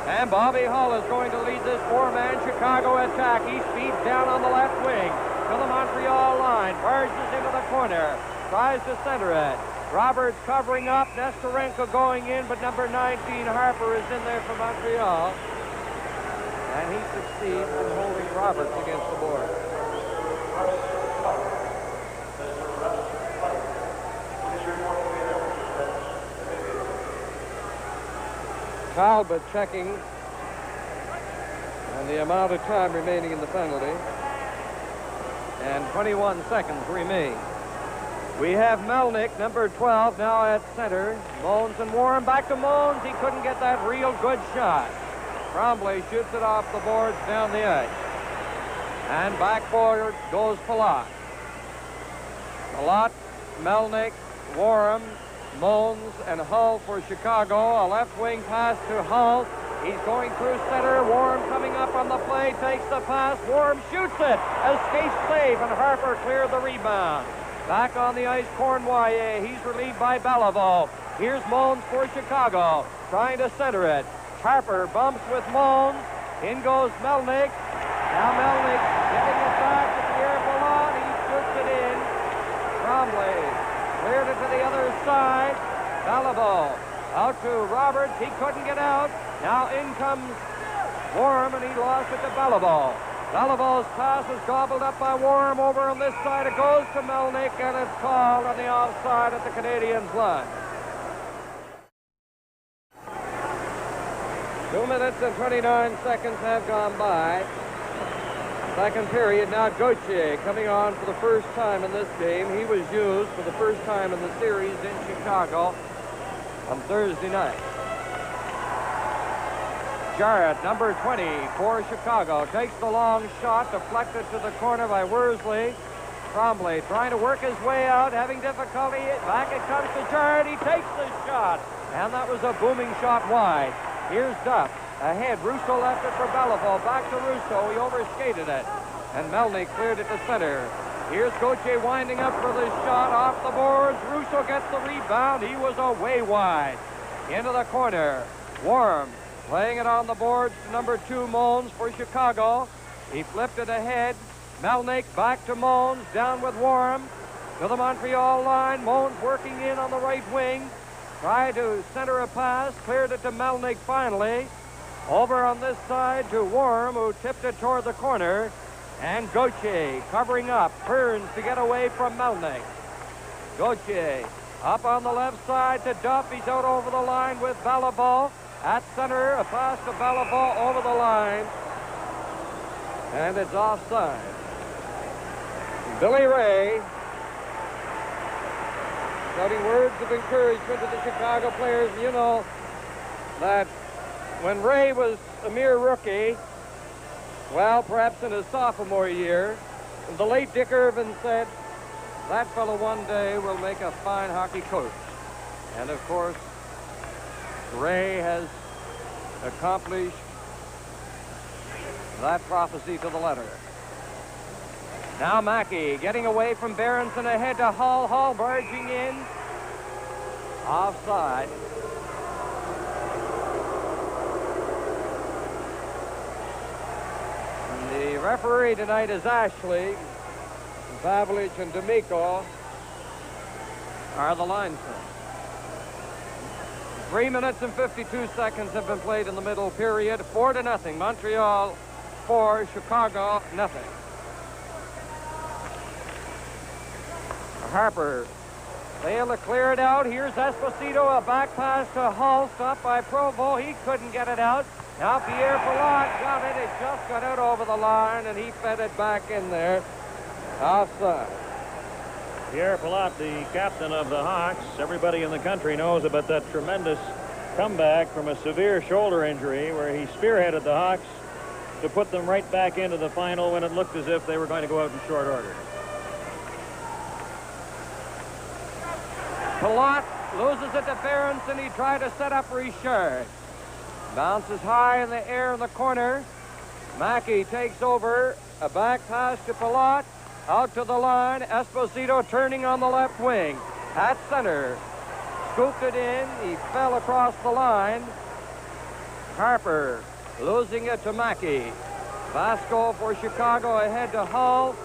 And Bobby Hull is going to lead this four-man Chicago attack. He speeds down on the left wing to the Montreal line. Barges into the corner. Tries to center it. Roberts covering up. Nestorenko going in, but number 19, Harper, is in there for Montreal. And he succeeds in holding Roberts against the board. Talbot checking and the amount of time remaining in the penalty. And 21 seconds remain. We have Melnick, number 12, now at center. Moans and Warren back to Moans. He couldn't get that real good shot. Tremblay shoots it off the boards down the ice. And back forward goes Palat. Palat, Melnick, Warren, Moans, and Hull for Chicago. A left wing pass to Hull. He's going through center. Warren coming up on the play, takes the pass. Warren shoots it. Escapes save, and Harper cleared the rebound. Back on the ice, Cornwallis. He's relieved by Belliveau. Here's Moans for Chicago, trying to center it. Harper bumps with Moans. In goes Melnick. Now Melnick getting it back to Pierre Palat. He shoots it in. Tremblay cleared it to the other side. Belliveau out to Roberts. He couldn't get out. Now in comes Warren, and he lost it to Belliveau. Bellivau's pass is gobbled up by Warren. Over on this side it goes to Melnick, and it's called on the offside at the Canadiens line. 2 minutes and 29 seconds have gone by. Second period, now Gauthier coming on for the first time in this game. He was used for the first time in the series in Chicago on Thursday night. Jarrett, number 20 for Chicago, takes the long shot, deflected to the corner by Worsley. Tremblay trying to work his way out, having difficulty. Back it comes to Jarrett. He takes the shot, and that was a booming shot wide. Here's Dafff. Ahead, Russо left it for Belliveau. Back to Russo. He overskated it. And Melnyk cleared it to center. Here's Gauthier winding up for the shot off the boards. Russo gets the rebound. He was away wide. Into the corner. Warm playing it on the boards to number 2, Mons for Chicago. He flipped it ahead. Melnyk back to Mons. Down with Warm to the Montreal line. Mons working in on the right wing. Tried to center a pass. Cleared it to Melnyk finally. Over on this side to Warm, who tipped it toward the corner. And Gauthier covering up. Turns to get away from Melnyk. Gauthier up on the left side to Dafff. He's out over the line with Belliveau. At center, a pass to Belliveau over the line. And it's offside. Billy Ray shouting words of encouragement to the Chicago players. You know that when Ray was a mere rookie, well, perhaps in his sophomore year, the late Dick Irvin said, that fellow one day will make a fine hockey coach. And of course, Ray has accomplished that prophecy to the letter. Now Mackey getting away from Berenson, ahead to Hall. Hall barging in. Offside. And the referee tonight is Ashley. Pavlich and D'Amico are the linesmen. 3 minutes and 52 seconds have been played in the middle period. 4-0. Montreal 4, Chicago nothing. Harper failed to clear it out. Here's Esposito, a back pass to Hall, stopped by Provo. He couldn't get it out. Now Pierre Pilote got it. It just got out over the line, and he fed it back in there. Offside. Pierre Pilote, the captain of the Hawks. Everybody in the country knows about that tremendous comeback from a severe shoulder injury where he spearheaded the Hawks to put them right back into the final when it looked as if they were going to go out in short order. Pilote loses it to Berenson. He tried to set up Richard. Bounces high in the air in the corner. Mackey takes over. A back pass to Pilote. Out to the line. Esposito turning on the left wing. At center. Scooped it in. He fell across the line. Harper losing it to Mackey. Vasco for Chicago ahead to Hull.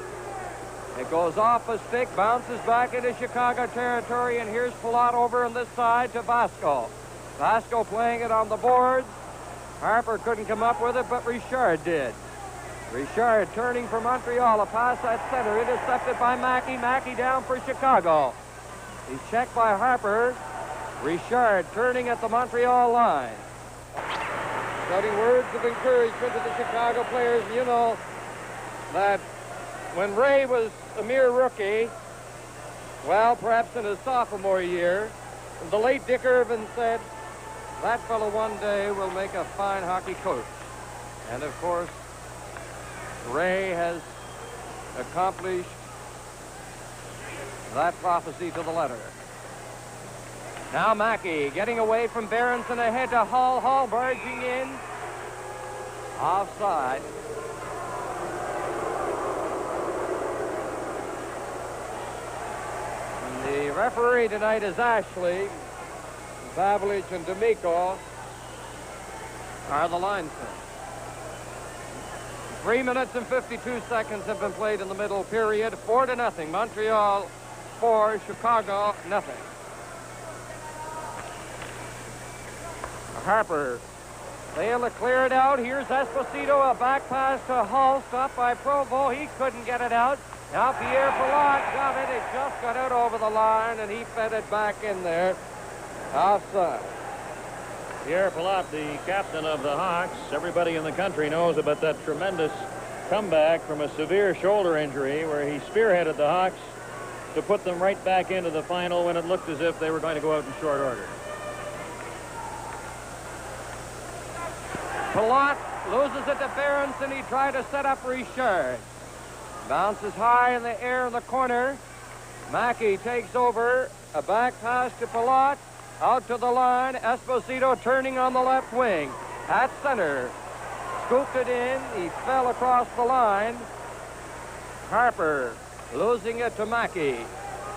It goes off a stick, bounces back into Chicago territory, and here's Pilote over on this side to Vasco. Vasco playing it on the boards. Harper couldn't come up with it, but Richard did. Richard turning for Montreal, a pass at center, intercepted by Mackey. Mackey down for Chicago. He's checked by Harper. Richard turning at the Montreal line. Shouting words of encouragement to the Chicago players. You know that when Ray was a mere rookie, well, perhaps in his sophomore year, the late Dick Irvin said, that fellow one day will make a fine hockey coach. And of course, Ray has accomplished that prophecy to the letter. Now Mackey getting away from Berenson, ahead to Hall. Hall barging in. Offside. The referee tonight is Ashley. Pavlich and D'Amico are the linesmen. 3 minutes and 52 seconds have been played in the middle period. 4-0. Montreal 4, Chicago nothing. Harper failed to clear it out. Here's Esposito, a back pass to Hull, stopped by Provo. He couldn't get it out. Now Pierre Pilote got it. It just got out over the line, and he fed it back in there. Offside. Pierre Pilote, the captain of the Hawks. Everybody in the country knows about that tremendous comeback from a severe shoulder injury where he spearheaded the Hawks to put them right back into the final when it looked as if they were going to go out in short order. Pilote loses it to Berenson. He tried to set up Richard. Bounces high in the air in the corner. Mackey takes over. A back pass to Pilote. out to the line. Esposito turning on the left wing. At center. Scooped it in. He fell across the line. Harper losing it to Mackey.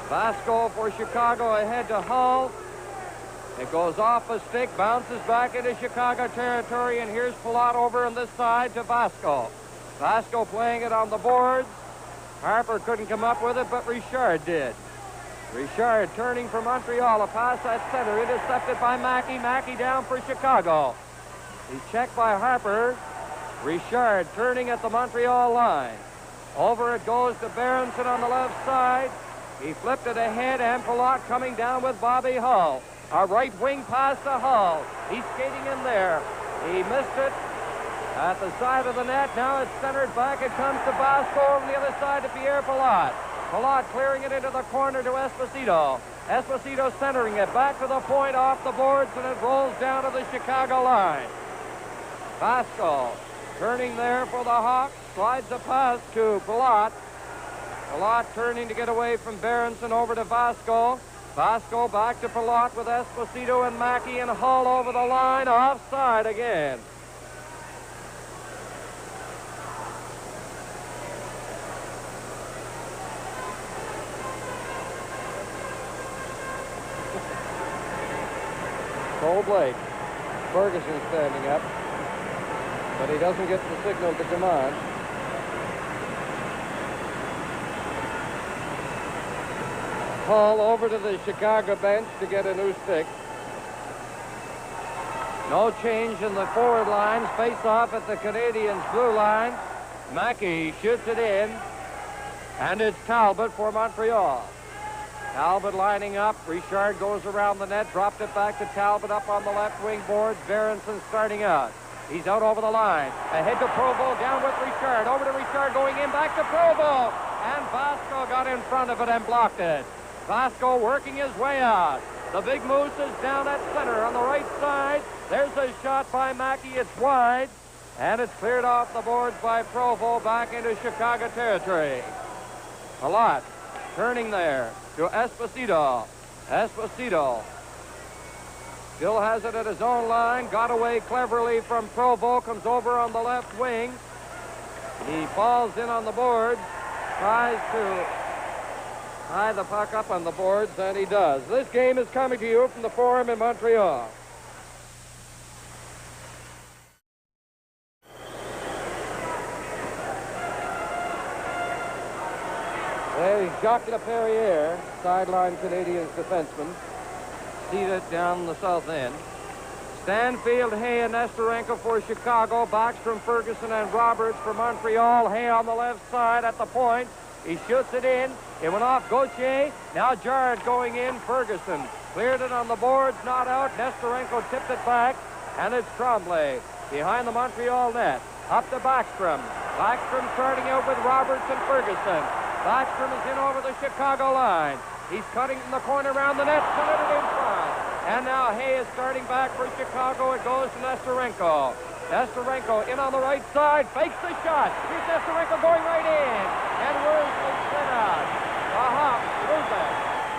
Vasco for Chicago ahead to Hull. It goes off a stick, bounces back into Chicago territory, and here's Pilote over on this side to Vasco. Vasco playing it on the boards. Harper couldn't come up with it, but Richard did. Richard turning for Montreal, a pass at center, intercepted by Mackey. Mackey down for Chicago. He's checked by Harper. Richard turning at the Montreal line. Over it goes to Berenson on the left side. He flipped it ahead, and Pilote coming down with Bobby Hull. A right wing pass to Hull. He's skating in there. He missed it at the side of the net. Now it's centered back. It comes to Vasco on the other side to Pierre Pilote. Pilote clearing it into the corner to Esposito. Esposito centering it back to the point off the boards, and it rolls down to the Chicago line. Vasco turning there for the Hawks. Slides a pass to Pilote. Pilote turning to get away from Berenson over to Vasco. Vasco back to Pilote with Esposito and Mackey, and Hull over the line. Offside again. Cole Blake. Ferguson standing up, but he doesn't get the signal to come on. Hull over to the Chicago bench to get a new stick. No change in the forward lines. Face off at the Canadiens blue line. Mackey shoots it in, and it's Talbot for Montreal. Talbot lining up. Richard goes around the net, dropped it back to Talbot up on the left wing boards. Berenson starting out. He's out over the line. Ahead to Provo, down with Richard. Over to Richard, going in, back to Provo. And Vasco got in front of it and blocked it. Vasco working his way out. The Big Moose is down at center on the right side. There's a shot by Mackey. It's wide. And it's cleared off the boards by Provo back into Chicago territory. Pilote turning there to Esposito. Esposito still has it at his own line. Got away cleverly from Provo. Comes over on the left wing. He falls in on the boards. Tries to tie the puck up on the boards, and he does. This game is coming to you from the Forum in Montreal. There's Jacques Laperriere, sideline Canadiens defenseman, seated down the south end. Stanfield, Hay, and Nesterenko for Chicago. Backstrom, Ferguson, and Roberts for Montreal. Hay on the left side at the point. He shoots it in. It went off Gauthier. Now Jarrett going in. Ferguson cleared it on the boards, not out. Nesterenko tipped it back, and it's Tremblay behind the Montreal net. Up to Backstrom. Backstrom starting out with Roberts and Ferguson. Backstrom is in over the Chicago line. He's cutting in the corner around the net, centered it in front. And now Hay is starting back for Chicago. It goes to Nesterenko. Nesterenko in on the right side, fakes the shot. Here's Nesterenko going right in. And Worsley sent out. The Hawks lose it.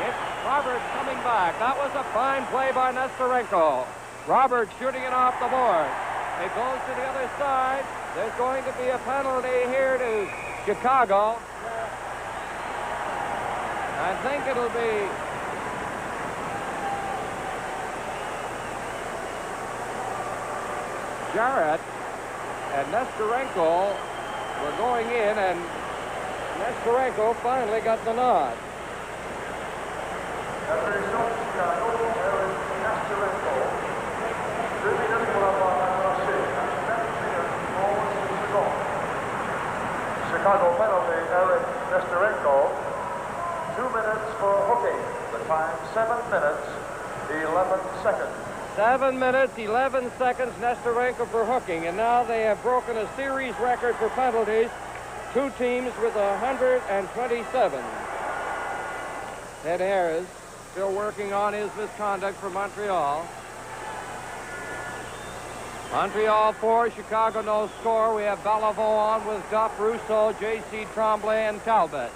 It's Roberts coming back. That was a fine play by Nesterenko. Roberts shooting it off the board. It goes to the other side. There's going to be a penalty here to Chicago. I think it'll be Jarrett and Nesterenko were going in, and Nesterenko finally got the nod. Chicago penalty, Eric Nesterenko. 2 minutes for hooking. The time, 7 minutes, 11 seconds. 7 minutes, 11 seconds, Nesterenko for hooking. And now they have broken a series record for penalties. 2 teams with 127. Ted Harris still working on his misconduct for Montreal. Montreal 4, Chicago no score. We have Beliveau on with Dafff, Russo, J.C. Tremblay, and Talbot.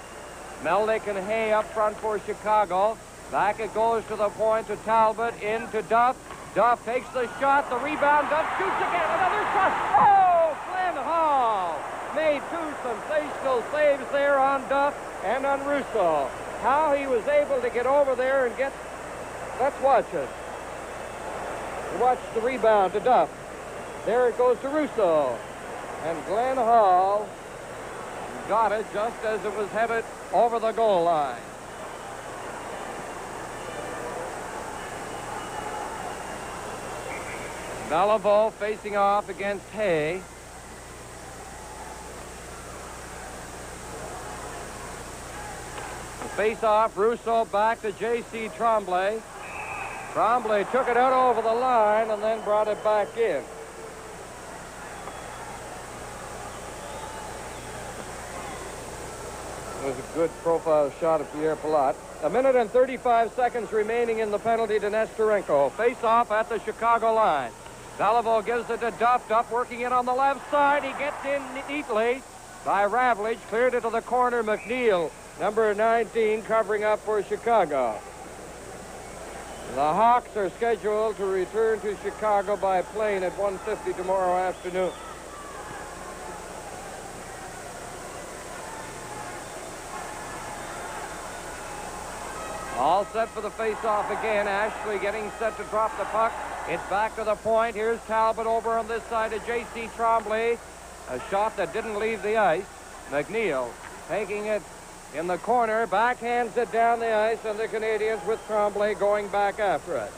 Melnick and Hay up front for Chicago. Back it goes to the point to Talbot, into Duff. Duff takes the shot, the rebound, Duff shoots again, another shot. Oh, Glenn Hall made two sensational saves there on Duff and on Russo. How he was able to get over there and get, let's watch it. Watch the rebound to Duff. There it goes to Russo. And Glenn Hall got it just as it was headed over the goal line. Belliveau facing off against Hay. The face-off, Russo back to J.C. Tremblay. Tremblay took it out over the line and then brought it back in. It was a good profile shot of Pierre Pilote. 1 minute and 35 seconds remaining in the penalty to Nesterenko. Face-off at the Chicago line. Belliveau gives it to Duff. Duff working in on the left side. He gets in neatly by Ravlich. Cleared it to the corner. McNeil, number 19, covering up for Chicago. The Hawks are scheduled to return to Chicago by plane at 1:50 tomorrow afternoon. All set for the face-off again. Ashley getting set to drop the puck. It's back to the point. Here's Talbot over on this side of J.C. Tremblay. A shot that didn't leave the ice. McNeil taking it in the corner, backhands it down the ice, and the Canadiens with Tremblay going back after it.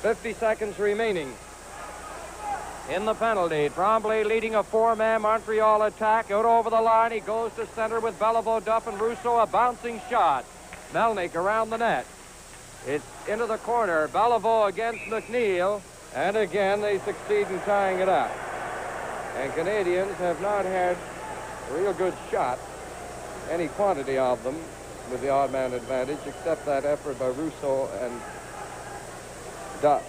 50 seconds remaining in the penalty. Tremblay leading a four-man Montreal attack. Out over the line, he goes to center with Belliveau, Duff, and Russo. A bouncing shot. Melnick around the net. It's into the corner. Belliveau against McNeil, and again they succeed in tying it up. And Canadiens have not had a real good shot, any quantity of them, with the odd man advantage, except that effort by Russo and Duff.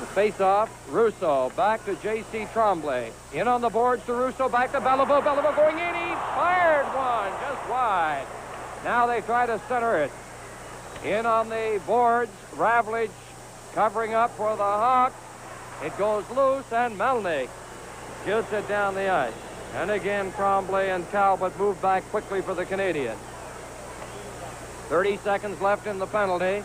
The face-off, Russo back to J.C. Tremblay. In on the boards to Russo, back to Belliveau. Belliveau going in, he fired one, just wide. Now they try to center it. In on the boards, Ravlich covering up for the Hawks. It goes loose, and Melnick gets it down the ice. And again, Tremblay and Talbot move back quickly for the Canadiens. 30 seconds left in the penalty.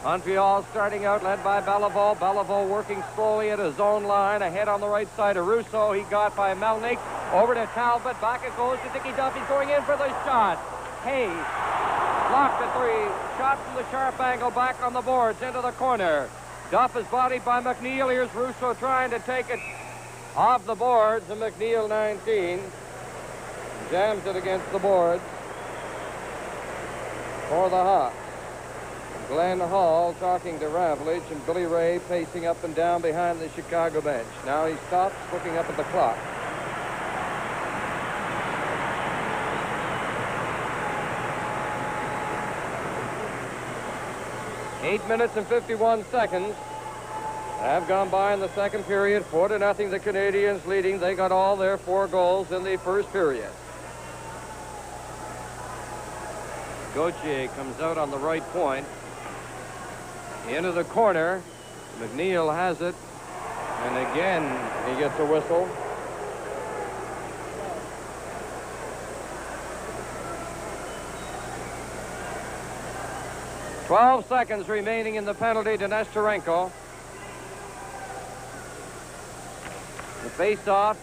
Montreal starting out, led by Belliveau. Belliveau working slowly at his own line. Ahead on the right side of Russo. He got by Melnick. Over to Talbot. Back it goes to Dickie Duff. He's going in for the shot. Hayes blocked the three. Shot from the sharp angle back on the boards into the corner. Duff is bodied by McNeil. Here's Russo trying to take it off the boards. And McNeil, 19, jams it against the boards for the Hawks. Glenn Hall talking to Ravlich, and Billy Ray pacing up and down behind the Chicago bench. Now he stops, looking up at the clock. Eight minutes and 51 seconds have gone by in the second period. 4-0, the Canadiens leading. They got all their 4 goals in the first period. Gauthier comes out on the right point. Into the corner. McNeil has it. And again, he gets a whistle. "12 seconds remaining in the penalty to Nesterenko. The face-off.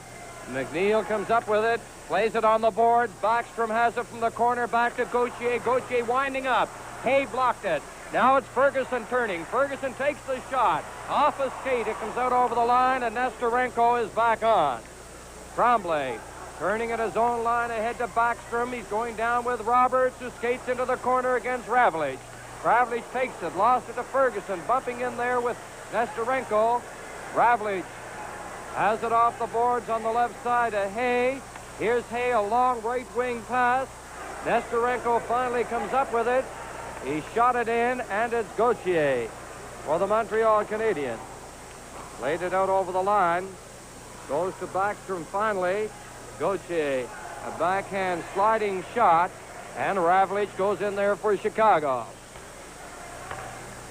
McNeil comes up with it. Plays it on the boards. Backstrom has it from the corner. Back to Gauthier. Gauthier winding up. Hay blocked it. Now it's Ferguson turning. Ferguson takes the shot. Off a skate. It comes out over the line, and Nesterenko is back on. Tremblay turning at his own line ahead to Backstrom. He's going down with Roberts, who skates into the corner against Ravlich. Ravlich takes it. Lost it to Ferguson. Bumping in there with Nesterenko. Ravlich has it off the boards on the left side to Hay. Here's Hay, a long right wing pass. Nesterenko finally comes up with it. He shot it in, and it's Gauthier for the Montreal Canadiens. Laid it out over the line. Goes to Backstrom finally. Gauthier A backhand sliding shot, and Ravlich goes in there for Chicago.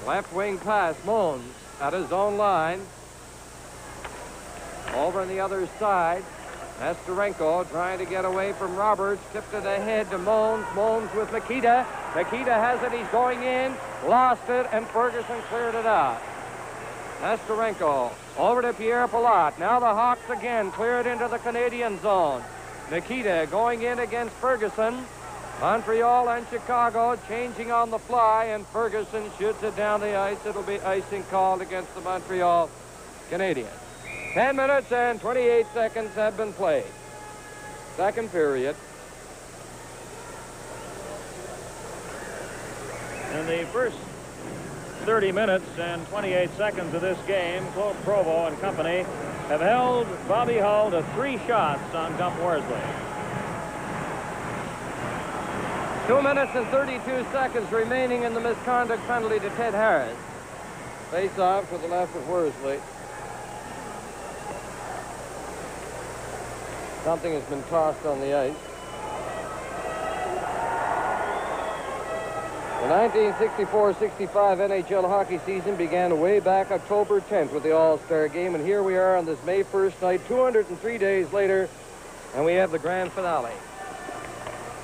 Left wing pass, Mons at his own line. Over on the other side, Nesterenko trying to get away from Roberts, tipped it ahead to Mons. Mons with Makita. Makita has it, he's going in, lost it, and Ferguson cleared it out. Nesterenko over to Pierre Pilote. Now the Hawks again clear it into the Canadian zone. Makita going in against Ferguson. Montreal and Chicago changing on the fly, and Ferguson shoots it down the ice. It'll be icing called against the Montreal Canadiens. 10 minutes and 28 seconds have been played. Second period. In the first 30 minutes and 28 seconds of this game, Claude Provo and company have held Bobby Hull to 3 shots on Duff Worsley. 2 minutes and 32 seconds remaining in the misconduct penalty to Ted Harris. Face off to the left of Worsley. Something has been tossed on the ice. The 1964-65 NHL hockey season began way back October 10th with the All-Star game, and here we are on this May 1st night, 203 days later, and we have the grand finale.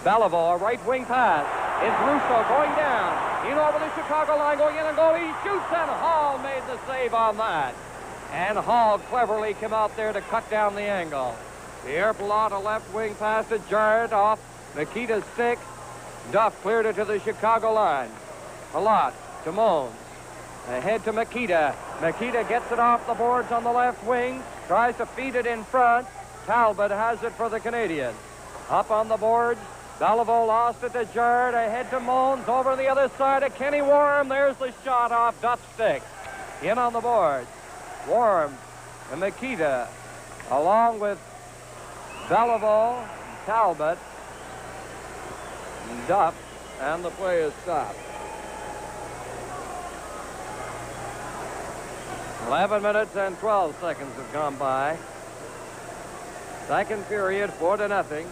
Belliveau, a right wing pass. It's Russo going down. In over the Chicago line, going in and goal. He shoots, and Hall made the save on that. And Hall cleverly came out there to cut down the angle. Pierre Pilote, a left wing pass to Jarrett off Makita's stick. Duff cleared it to the Chicago line. Pilote to Mons. Ahead to Makita. Makita gets it off the boards on the left wing. Tries to feed it in front. Talbot has it for the Canadiens. Up on the boards. Belliveau lost it to Jarrett. Ahead to Mons. Over the other side to Kenny Warm. There's the shot off Duff's stick. In on the boards. Warm and Makita, along with Belliveau, Talbot, Duff, and the play is stopped. 11 minutes and 12 seconds have gone by. Second period, 4-0.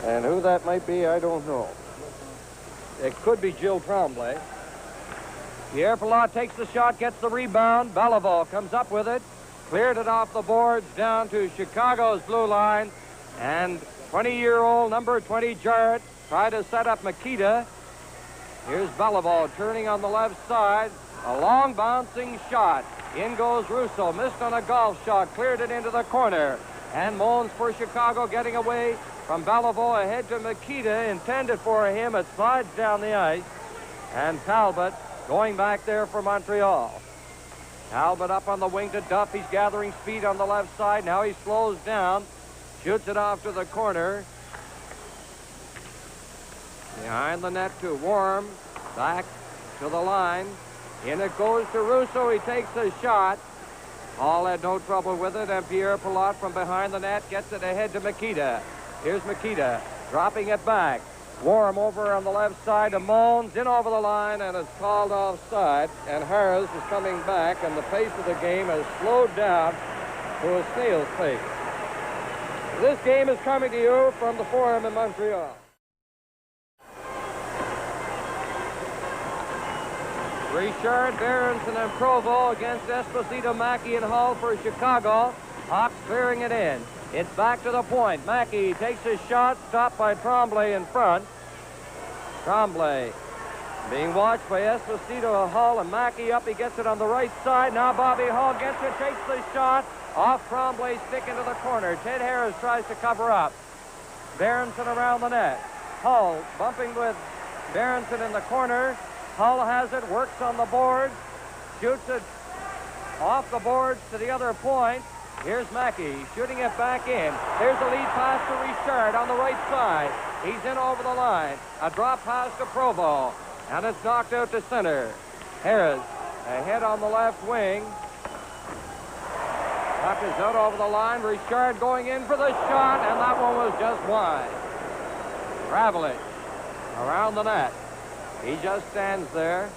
And who that might be, I don't know. It could be Jill Tremblay. Pierre Pilote takes the shot, gets the rebound. Belliveau comes up with it. Cleared it off the boards down to Chicago's blue line. And 20-year-old number 20 Jarrett tried to set up Makita. Here's Belliveau turning on the left side. A long bouncing shot. In goes Russo. Missed on a golf shot. Cleared it into the corner. And Mons for Chicago getting away from Belliveau ahead to Makita. Intended for him. It slides down the ice. And Talbot going back there for Montreal. Talbot up on the wing to Duff. He's gathering speed on the left side. Now he slows down. Shoots it off to the corner. Behind the net to Warm. Back to the line. In it goes to Russo. He takes the shot. Hall had no trouble with it, and Pierre Pilote from behind the net gets it ahead to Makita. Here's Makita dropping it back. Warm over on the left side to Mons, in over the line, and it's called offside. And Harris is coming back, and the pace of the game has slowed down to a snail's pace. This game is coming to you from the Forum in Montreal. Richard, Berenson, and Provo against Esposito, Mackey, and Hall for Chicago. Hawks clearing it in. It's back to the point. Mackey takes his shot, stopped by Tremblay in front. Tremblay being watched by Esposito, Hall, and Mackey up. He gets it on the right side. Now Bobby Hall gets it, takes the shot. Off Tremblay's stick into the corner. Ted Harris tries to cover up. Berenson around the net. Hull bumping with Berenson in the corner. Hull has it, works on the boards, shoots it off the boards to the other point. Here's Mackey shooting it back in. There's a lead pass to Richard on the right side. He's in over the line. A drop pass to Provo, and it's knocked out to center. Harris ahead on the left wing. Puck is out over the line. Richard going in for the shot, and that one was just wide. Ravlich around the net. He just stands there.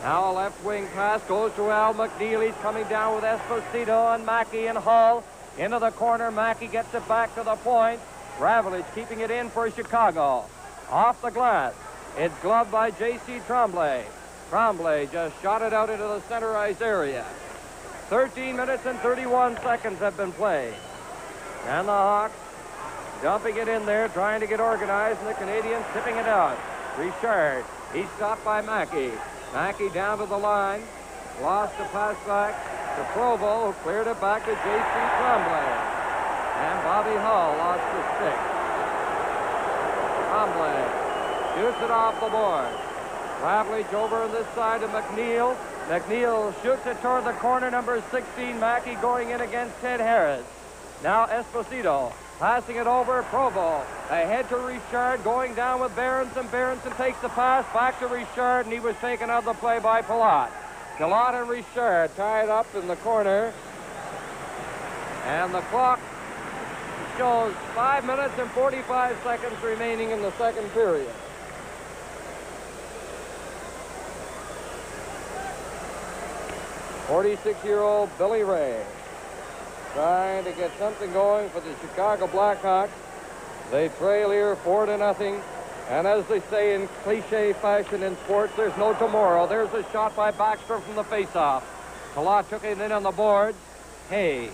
Now a left wing pass goes to Al McNeil. He's coming down with Esposito and Mackey and Hull. Into the corner, Mackey gets it back to the point. Ravlich keeping it in for Chicago. Off the glass. It's gloved by J.C. Tremblay. Tremblay just shot it out into the center ice area. 13 minutes and 31 seconds have been played. And the Hawks dumping it in there, trying to get organized, and the Canadiens tipping it out. Richard, he's stopped by Mackey. Mackey down to the line. Lost the pass back to Provo, who cleared it back to J.C. Tremblay. And Bobby Hull lost the stick. Tremblay shoots it off the board. Ravlich over on this side to McNeil. McNeil shoots it toward the corner, number 16, Mackey going in against Ted Harris. Now Esposito passing it over, Provo. Ahead to Richard, going down with Berenson. Berenson takes the pass back to Richard, and he was taken out of the play by Palat. Palat and Richard tied up in the corner. And the clock shows 5 minutes and 45 seconds remaining in the second period. "46-year-old Billy Ray trying to get something going for the Chicago Blackhawks. They trail here 4-0. And as they say in cliche fashion in sports, there's no tomorrow. There's a shot by Backstrom from the faceoff. Palat took it in on the boards. Hay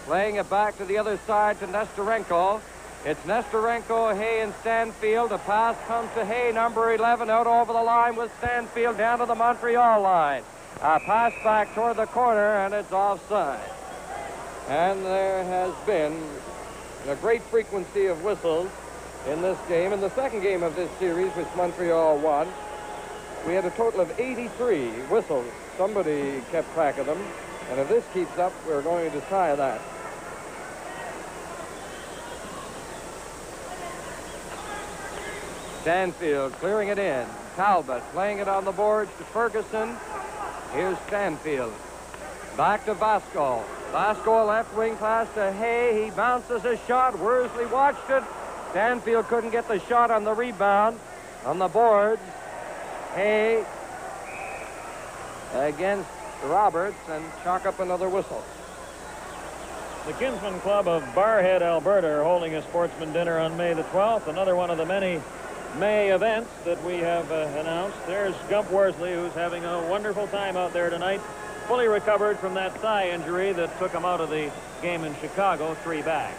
laying it back to the other side to Nestorenko. It's Nestorenko, Hay, and Stanfield. The pass comes to Hay, number 11, out over the line with Stanfield down to the Montreal line. A pass back toward the corner, and it's offside. And there has been a great frequency of whistles in this game. In the second game of this series, which Montreal won, we had a total of 83 whistles. Somebody kept track of them. And if this keeps up, we're going to tie that. Stanfield clearing it in. Talbot playing it on the boards to Ferguson. Here's Stanfield. Back to Vasco. Vasco, left wing pass to Hay. He bounces a shot. Worsley watched it. Stanfield couldn't get the shot on the rebound. On the boards, Hay against Roberts, and chalk up another whistle. The Kinsman Club of Barhead, Alberta, are holding a sportsman dinner on May the 12th. Another one of the many May events that we have announced. There's Gump Worsley, who's having a wonderful time out there tonight, fully recovered from that thigh injury that took him out of the game in Chicago, 3 back.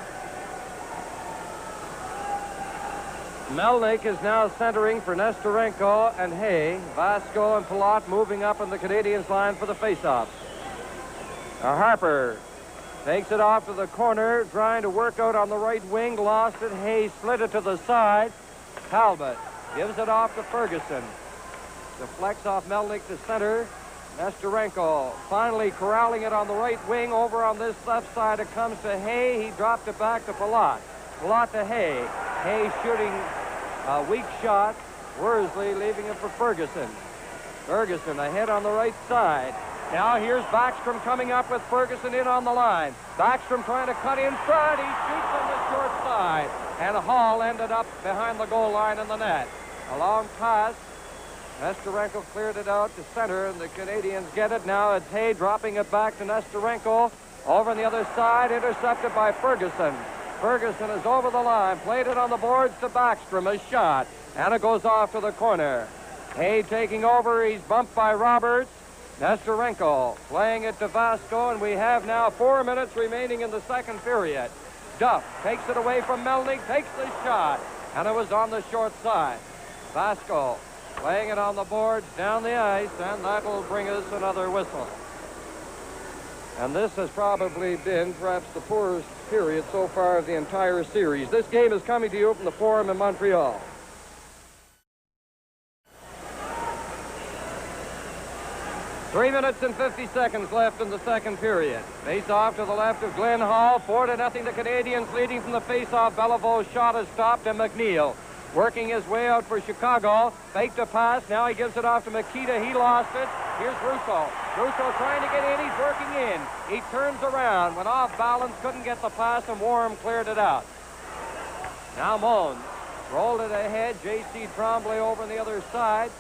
Melnick is now centering for Nestorenko and Hay. Vasco and Palat moving up in the Canadiens line for the faceoff. Harper takes it off to the corner, trying to work out on the right wing. Lost it. Hay slid it to the side. Talbot gives it off to Ferguson. Deflects off Melnick to center. Nestorenko finally corralling it on the right wing. Over on this left side, it comes to Hay. He dropped it back to Palat. Palat to Hay. Hay shooting a weak shot. Worsley leaving it for Ferguson. Ferguson ahead on the right side. Now here's Backstrom coming up with Ferguson in on the line. Backstrom trying to cut in front. He shoots on the short side. And Hall ended up behind the goal line in the net. A long pass. Nestorenko cleared it out to center, and the Canadiens get it. Now it's Hay dropping it back to Nestorenko. Over on the other side, intercepted by Ferguson. Ferguson is over the line, played it on the boards to Backstrom, a shot, and it goes off to the corner. Hay taking over, he's bumped by Roberts. Nestorenko playing it to Vasco, and we have now 4 minutes remaining in the second period. Duff takes it away from Melnick, takes the shot, and it was on the short side. Vasco playing it on the boards down the ice, and that will bring us another whistle. And this has probably been perhaps the poorest period so far of the entire series. This game is coming to you from the Forum in Montreal. Three minutes and 50 seconds left in the second period. Face off to the left of Glenn Hall. 4-0 the Canadiens leading from the face-off. Belivo's shot is stopped, and McNeil working his way out for Chicago. Faked a pass. Now he gives it off to Makita. He lost it. Here's Russo. Russo trying to get in. He's working in. He turns around. Went off balance. Couldn't get the pass, and Warren cleared it out. Now Mons rolled it ahead. J.C. Tremblay over on the other side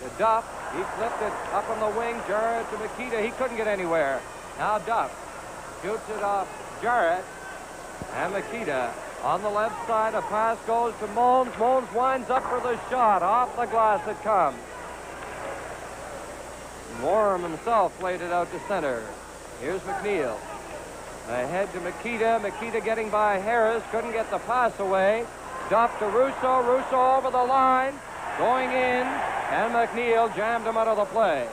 to Duff. He flipped it up on the wing. Jarrett to Makita. He couldn't get anywhere. Now Duff shoots it off Jarrett. And Makita on the left side. A pass goes to Moans. Moans winds up for the shot. Off the glass it comes. Morum himself played it out to center. Here's McNeil. Ahead to Makita. Makita getting by Harris. Couldn't get the pass away. Duff to Russo. Russo over the line. Going in. And McNeil jammed him out of the play.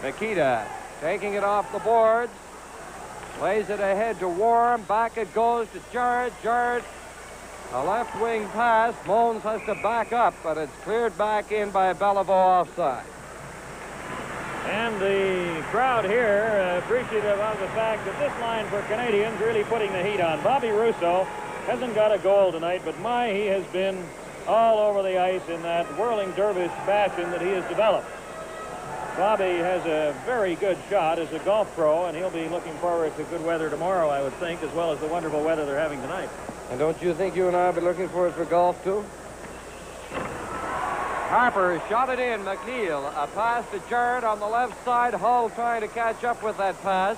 Makita taking it off the boards. Plays it ahead to Warren. Back it goes to Jarrett. Jarrett, a left wing pass. Moans has to back up, but it's cleared back in by Belliveau offside. And the crowd here appreciative of the fact that this line for Canadians really putting the heat on. Bobby Russo hasn't got a goal tonight, but he has been all over the ice in that whirling dervish fashion that he has developed. Bobby has a very good shot as a golf pro, and he'll be looking forward to good weather tomorrow, I would think, as well as the wonderful weather they're having tonight. And don't you think you and I will be looking forward for golf, too? Harper shot it in. McNeil, a pass to Jarrett on the left side. Hull trying to catch up with that pass.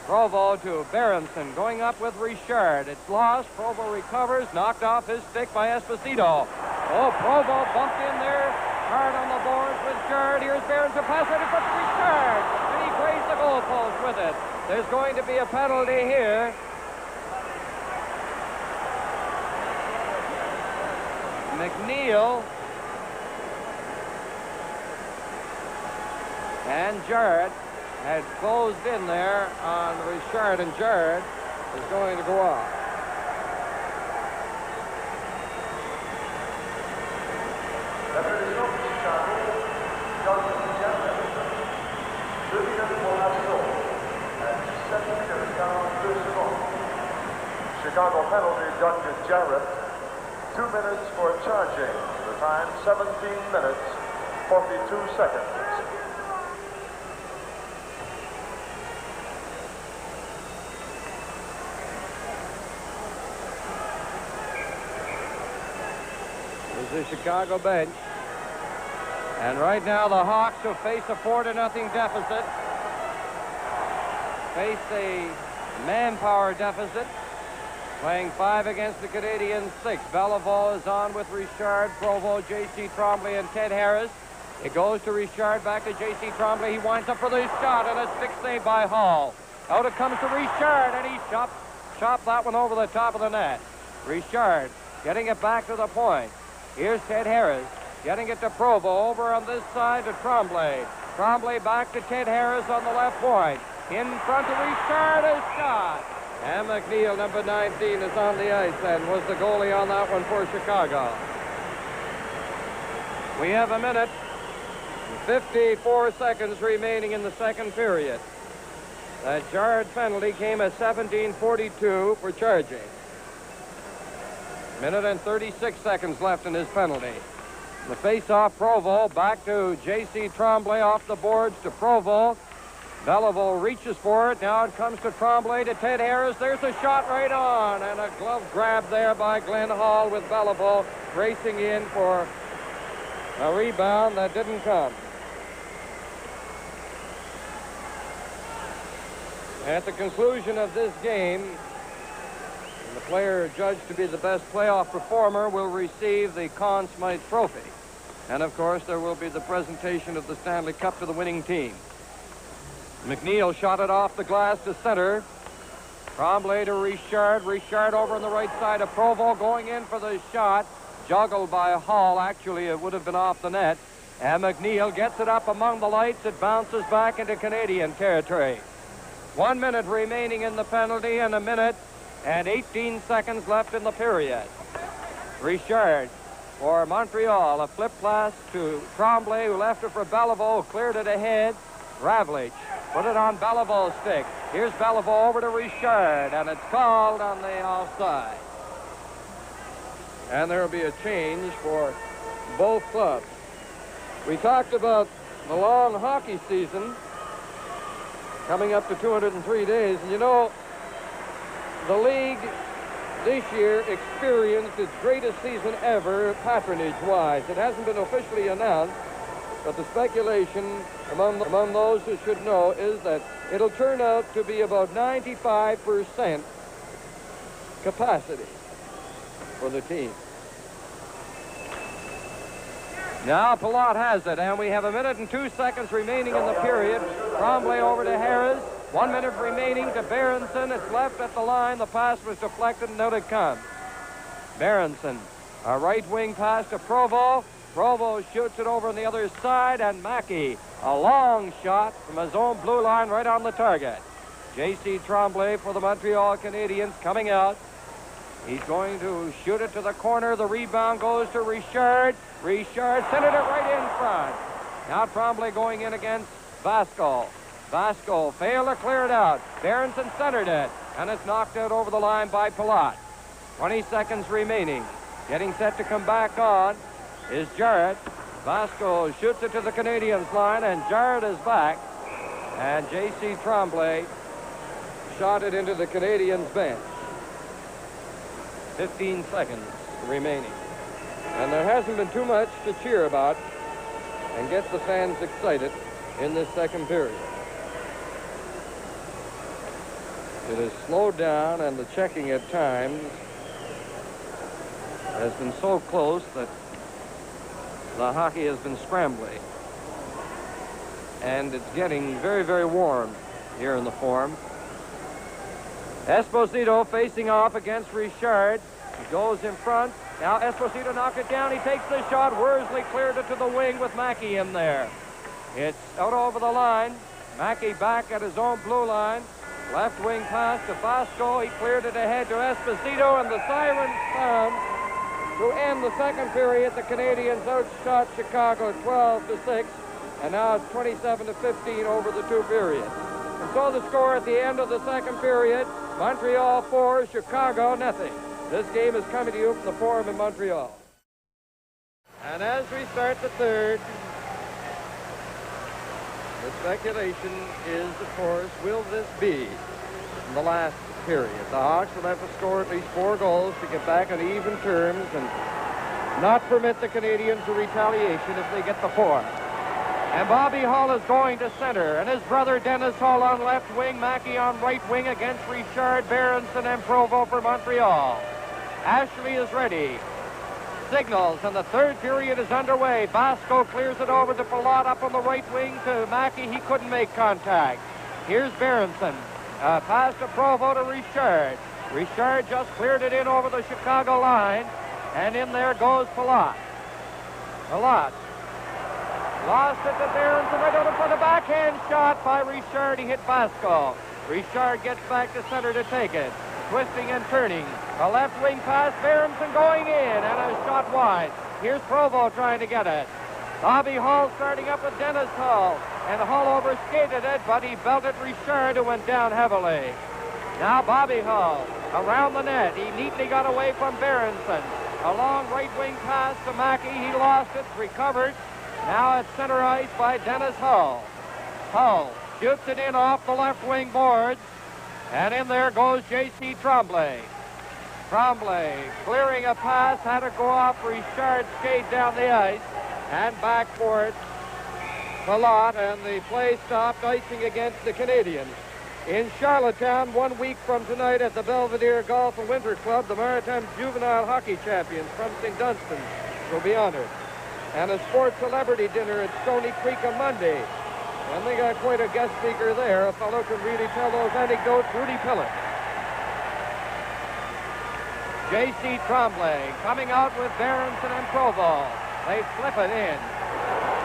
Provo to Berenson, going up with Richard. It's lost. Provo recovers, knocked off his stick by Esposito. Oh, Provo bumped in there. Hard on the boards with Jarrett. Here's Berenson, pass ready for Richard. And he grazed the goalpost with it. There's going to be a penalty here. McNeil and Jarrett had closed in there on Richard, and Jarrett is going to go off. Chicago penalty done to Jarrett. 2 minutes for charging. The time 17 minutes, 42 seconds. There's the Chicago bench. And right now the Hawks will face a 4-0 deficit. Face a manpower deficit. Playing 5 against the Canadiens 6. Belliveau is on with Richard, Provo, J.C. Trombley, and Ted Harris. It goes to Richard, back to J.C. Trombley. He winds up for the shot, and a stick save by Hall. Out it comes to Richard, and he chopped that one over the top of the net. Richard getting it back to the point. Here's Ted Harris, getting it to Provo, over on this side to Trombley. Trombley back to Ted Harris on the left point. In front of Richard, a shot. And McNeil, number 19, is on the ice and was the goalie on that one for Chicago. We have a minute and 54 seconds remaining in the second period. That Jarrett penalty came at 17:42 for charging. Minute and 36 seconds left in his penalty. The face-off, Provo, back to J.C. Trombley, off the boards to Provo. Belliveau reaches for it. Now it comes to Trombley, to Ted Harris. There's a shot right on, and a glove grab there by Glenn Hall with Belliveau racing in for a rebound that didn't come. At the conclusion of this game, the player judged to be the best playoff performer will receive the Conn Smythe Trophy. And, of course, there will be the presentation of the Stanley Cup to the winning team. McNeil shot it off the glass to center. Trombley to Richard. Richard over on the right side of Provo, going in for the shot. Juggled by Hall. Actually, it would have been off the net. And McNeil gets it up among the lights. It bounces back into Canadian territory. 1 minute remaining in the penalty, and a minute and 18 seconds left in the period. Richard for Montreal. A flip pass to Trombley, who left it for Belliveau, cleared it ahead. Ravlich put it on Belliveau's stick. Here's Belliveau over to Richard, and it's called on the offside. And there will be a change for both clubs. We talked about the long hockey season coming up to 203 days, and you know, the league this year experienced its greatest season ever patronage-wise. It hasn't been officially announced, but the speculation among those who should know is that it'll turn out to be about 95% capacity for the team. Now Pilote has it, and we have 1 minute and 2 seconds remaining in the period. Tremblay over to Harris. 1 minute remaining to Berenson. It's left at the line. The pass was deflected, and out it comes. Berenson, a right wing pass to Provo. Provo shoots it over on the other side, and Mackey, a long shot from his own blue line right on the target. J.C. Tremblay for the Montreal Canadiens coming out. He's going to shoot it to the corner. The rebound goes to Richard. Richard centered it right in front. Now Tremblay going in against Vasco. Vasco failed to clear it out. Berenson centered it, and it's knocked out over the line by Pilote. 20 seconds remaining. Getting set to come back on is Jarrett. Vasco shoots it to the Canadiens line, and Jarrett is back. And J.C. Tremblay shot it into the Canadiens bench. 15 seconds remaining. And there hasn't been too much to cheer about and get the fans excited in this second period. It has slowed down, and the checking at times has been so close that the hockey has been scrambling. And it's getting very, very warm here in the Forum. Esposito facing off against Richard. He goes in front. Now Esposito knocked it down. He takes the shot. Worsley cleared it to the wing with Mackey in there. It's out over the line. Mackey back at his own blue line. Left wing pass to Vasco. He cleared it ahead to Esposito, and the siren sounds to end the second period. The Canadiens outshot Chicago 12-6, and now it's 27-15 over the two periods. And so the score at the end of the second period, Montreal 4, Chicago nothing. This game is coming to you from the Forum in Montreal. And as we start the third, the speculation is, of course, will this be in the last period? The Hawks will have to score at least 4 goals to get back on even terms and not permit the Canadiens a retaliation if they get the 4. And Bobby Hull is going to center, and his brother Dennis Hull on left wing, Mackey on right wing against Richard, Berenson, and Provo for Montreal. Ashley is ready. Signals, and the third period is underway. Vasco clears it over to Pilote up on the right wing to Mackey. He couldn't make contact. Here's Berenson. Pass to Provo to Richard. Richard just cleared it in over the Chicago line, and in there goes Pilote. Pilote lost it to Berenson right over for the backhand shot by Richard. He hit Vasco. Richard gets back to center to take it. Twisting and turning. A left wing pass. Berenson going in, and a shot wide. Here's Provo trying to get it. Bobby Hull starting up with Dennis Hull. And Hull overskated it, but he belted Richard, who went down heavily. Now Bobby Hull around the net. He neatly got away from Berenson. A long right wing pass to Mackey. He lost it, recovered. Now it's center ice by Dennis Hull. Hull shoots it in off the left wing boards. And in there goes J.C. Tremblay. Tremblay clearing a pass, had to go off Richard's skate down the ice. And back for it, Pilote, and the play stopped, icing against the Canadiens. In Charlottetown, 1 week from tonight at the Belvedere Golf and Winter Club, the Maritime Juvenile Hockey Champions from St. Dunstan will be honored. And a sports celebrity dinner at Stony Creek on Monday. And they got quite a guest speaker there, a fellow who can really tell those anecdotes, Rudy Pillett. J.C. Tremblay coming out with Berenson and Provo. They flip it in.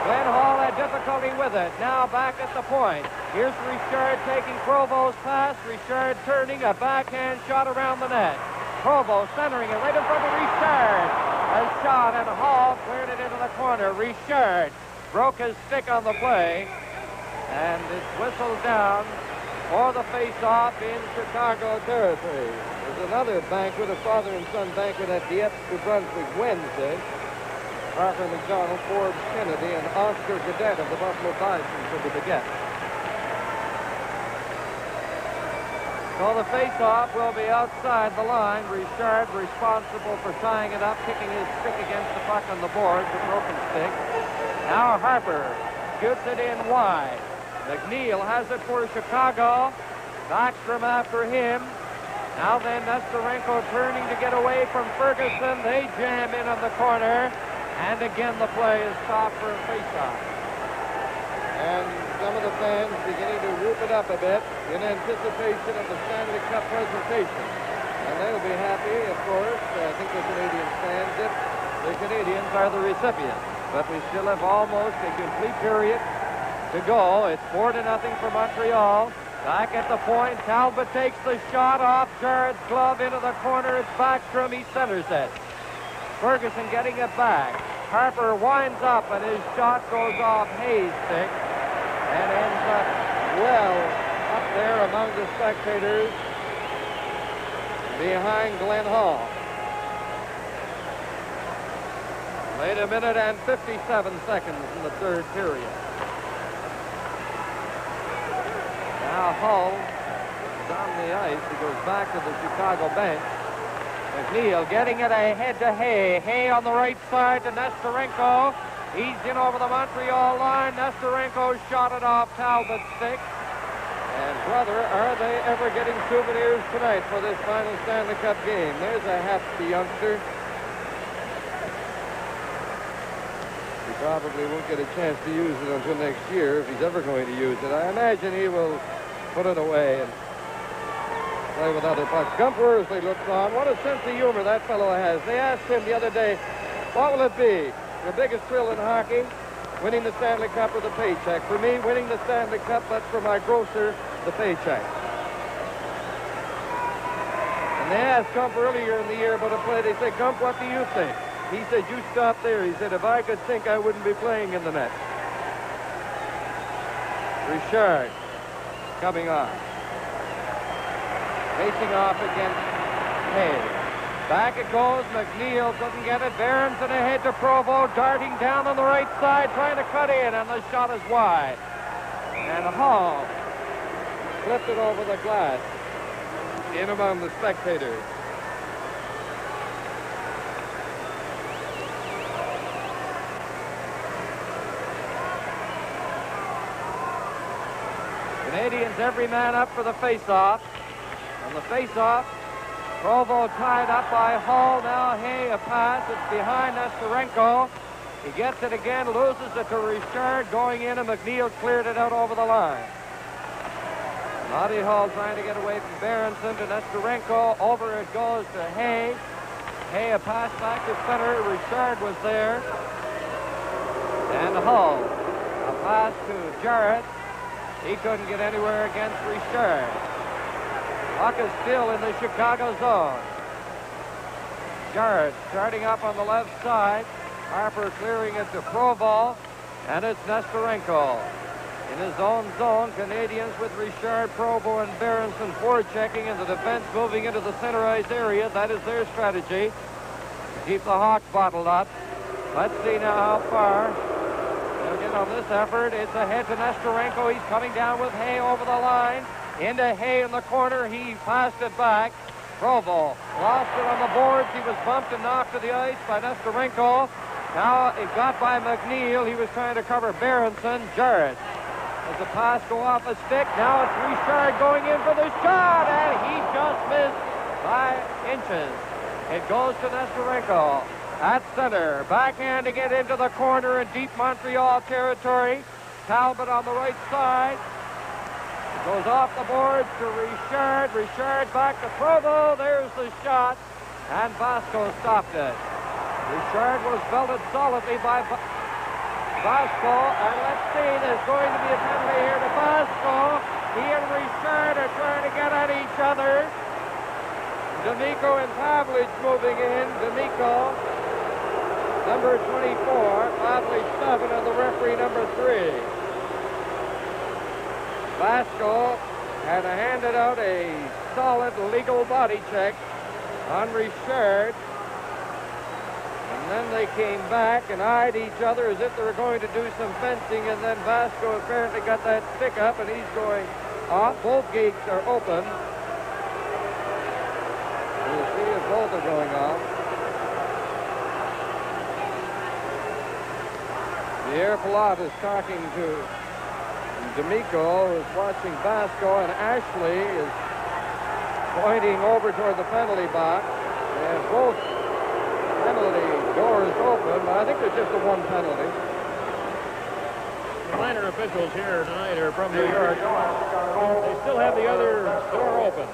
Glenn Hall had difficulty with it. Now back at the point. Here's Richard taking Provo's pass. Richard turning a backhand shot around the net. Provo centering it right in front of Richard. A shot, and Hall cleared it into the corner. Richard broke his stick on the play, and it's whistled down for the face-off in Chicago territory. There's another banquet, a father and son banquet at Dieppe, New Brunswick, Wednesday. Parker McDonald, Forbes Kennedy, and Oscar Gadet of the Buffalo Bisons will be the guests. So the face-off will be outside the line. Richard responsible for tying it up, kicking his stick against the puck on the boards, a broken stick. Now Harper shoots it in wide. McNeil has it for Chicago. Backstrom after him. Now then, Nesterenko turning to get away from Ferguson. They jam in on the corner. And again, the play is stopped for a face-off. And some of the fans beginning to whoop it up a bit in anticipation of the Stanley Cup presentation. And they'll be happy, of course, I think the Canadiens fans, if the Canadiens are the recipients. But we still have almost a complete period to go. It's 4-0 for Montreal. Back at the point, Talbot takes the shot off Jared's glove into the corner. It's Backstrom, he centers it. Ferguson getting it back. Harper winds up and his shot goes off Hayes' stick and ends up well up there among the spectators behind Glenn Hall. Wait a minute and 57 seconds in the third period. Now Hull is on the ice. He goes back to the Chicago bench. McNeil getting it ahead to Hay. Hay on the right side to Nesterenko. He's in over the Montreal line. Nesterenko shot it off Talbot's stick. And brother, are they ever getting souvenirs tonight for this final Stanley Cup game? There's a hefty youngster. He probably won't get a chance to use it until next year, if he's ever going to use it. I imagine he will put it away and play with other pucks. Gump Worsley looks on. What a sense of humor that fellow has. They asked him the other day, what will it be? Your biggest thrill in hockey? Winning the Stanley Cup or the paycheck? For me, winning the Stanley Cup, but for my grocer, the paycheck. And they asked Gump earlier in the year about a play. They said, Gump, what do you think? He said, you stop there. He said, if I could think, I wouldn't be playing in the net. Richard coming on. Facing off against Hay. Back it goes. McNeil doesn't get it. Berenson ahead to Provo, darting down on the right side, trying to cut in, and the shot is wide. And Hall flipped it over the glass in among the spectators. Canadiens every man up for the face-off. On the face-off, Provo tied up by Hall. Now Hay a pass. It's behind Nesterenko. He gets it again, loses it to Richard, going in, and McNeil cleared it out over the line. Marty Hall trying to get away from Berenson to Nesterenko. Over it goes to Hay. Hay a pass back to center. Richard was there. And Hall. A pass to Jarrett. He couldn't get anywhere against Richard. Puck is still in the Chicago zone. Jarrett starting up on the left side. Harper clearing it to Provo. And it's Nesterenko. In his own zone, Canadiens with Richard, Provo, and Berenson forechecking, and the defense moving into the center ice area. That is their strategy. Keep the Hawks bottled up. Let's see now how far. Again on this effort, it's ahead to Nesterenko. He's coming down with Hay over the line. Into Hay in the corner. He passed it back. Provo lost it on the boards. He was bumped and knocked to the ice by Nesterenko. Now it got by McNeil. He was trying to cover Berenson. Jarrett. As the pass go off a stick. Now it's Richard going in for the shot, and he just missed by inches. It goes to Nesterenko at center. Backhand to get into the corner in deep Montreal territory. Talbot on the right side. Goes off the boards to Richard. Richard back to Provo. There's the shot. And Vasco stopped it. Richard was belted solidly by Vasco. And let's see, there's going to be a penalty here to Vasco. He and Richard are trying to get at each other. D'Amico and Pavlich moving in. D'Amico, number 24. Pavlich 7, and the referee number 3. Vasco had handed out a solid legal body check on Richard. And then they came back and eyed each other as if they were going to do some fencing, and then Vasco apparently got that stick up and he's going off. Both gates are open. We'll see if both are going off. Pierre Pilote is talking to D'Amico, is watching Vasco, and Ashley is pointing over toward the penalty box. And both penalty doors open, but I think there's just the one penalty. The minor officials here tonight are from New York. They still have the other door open.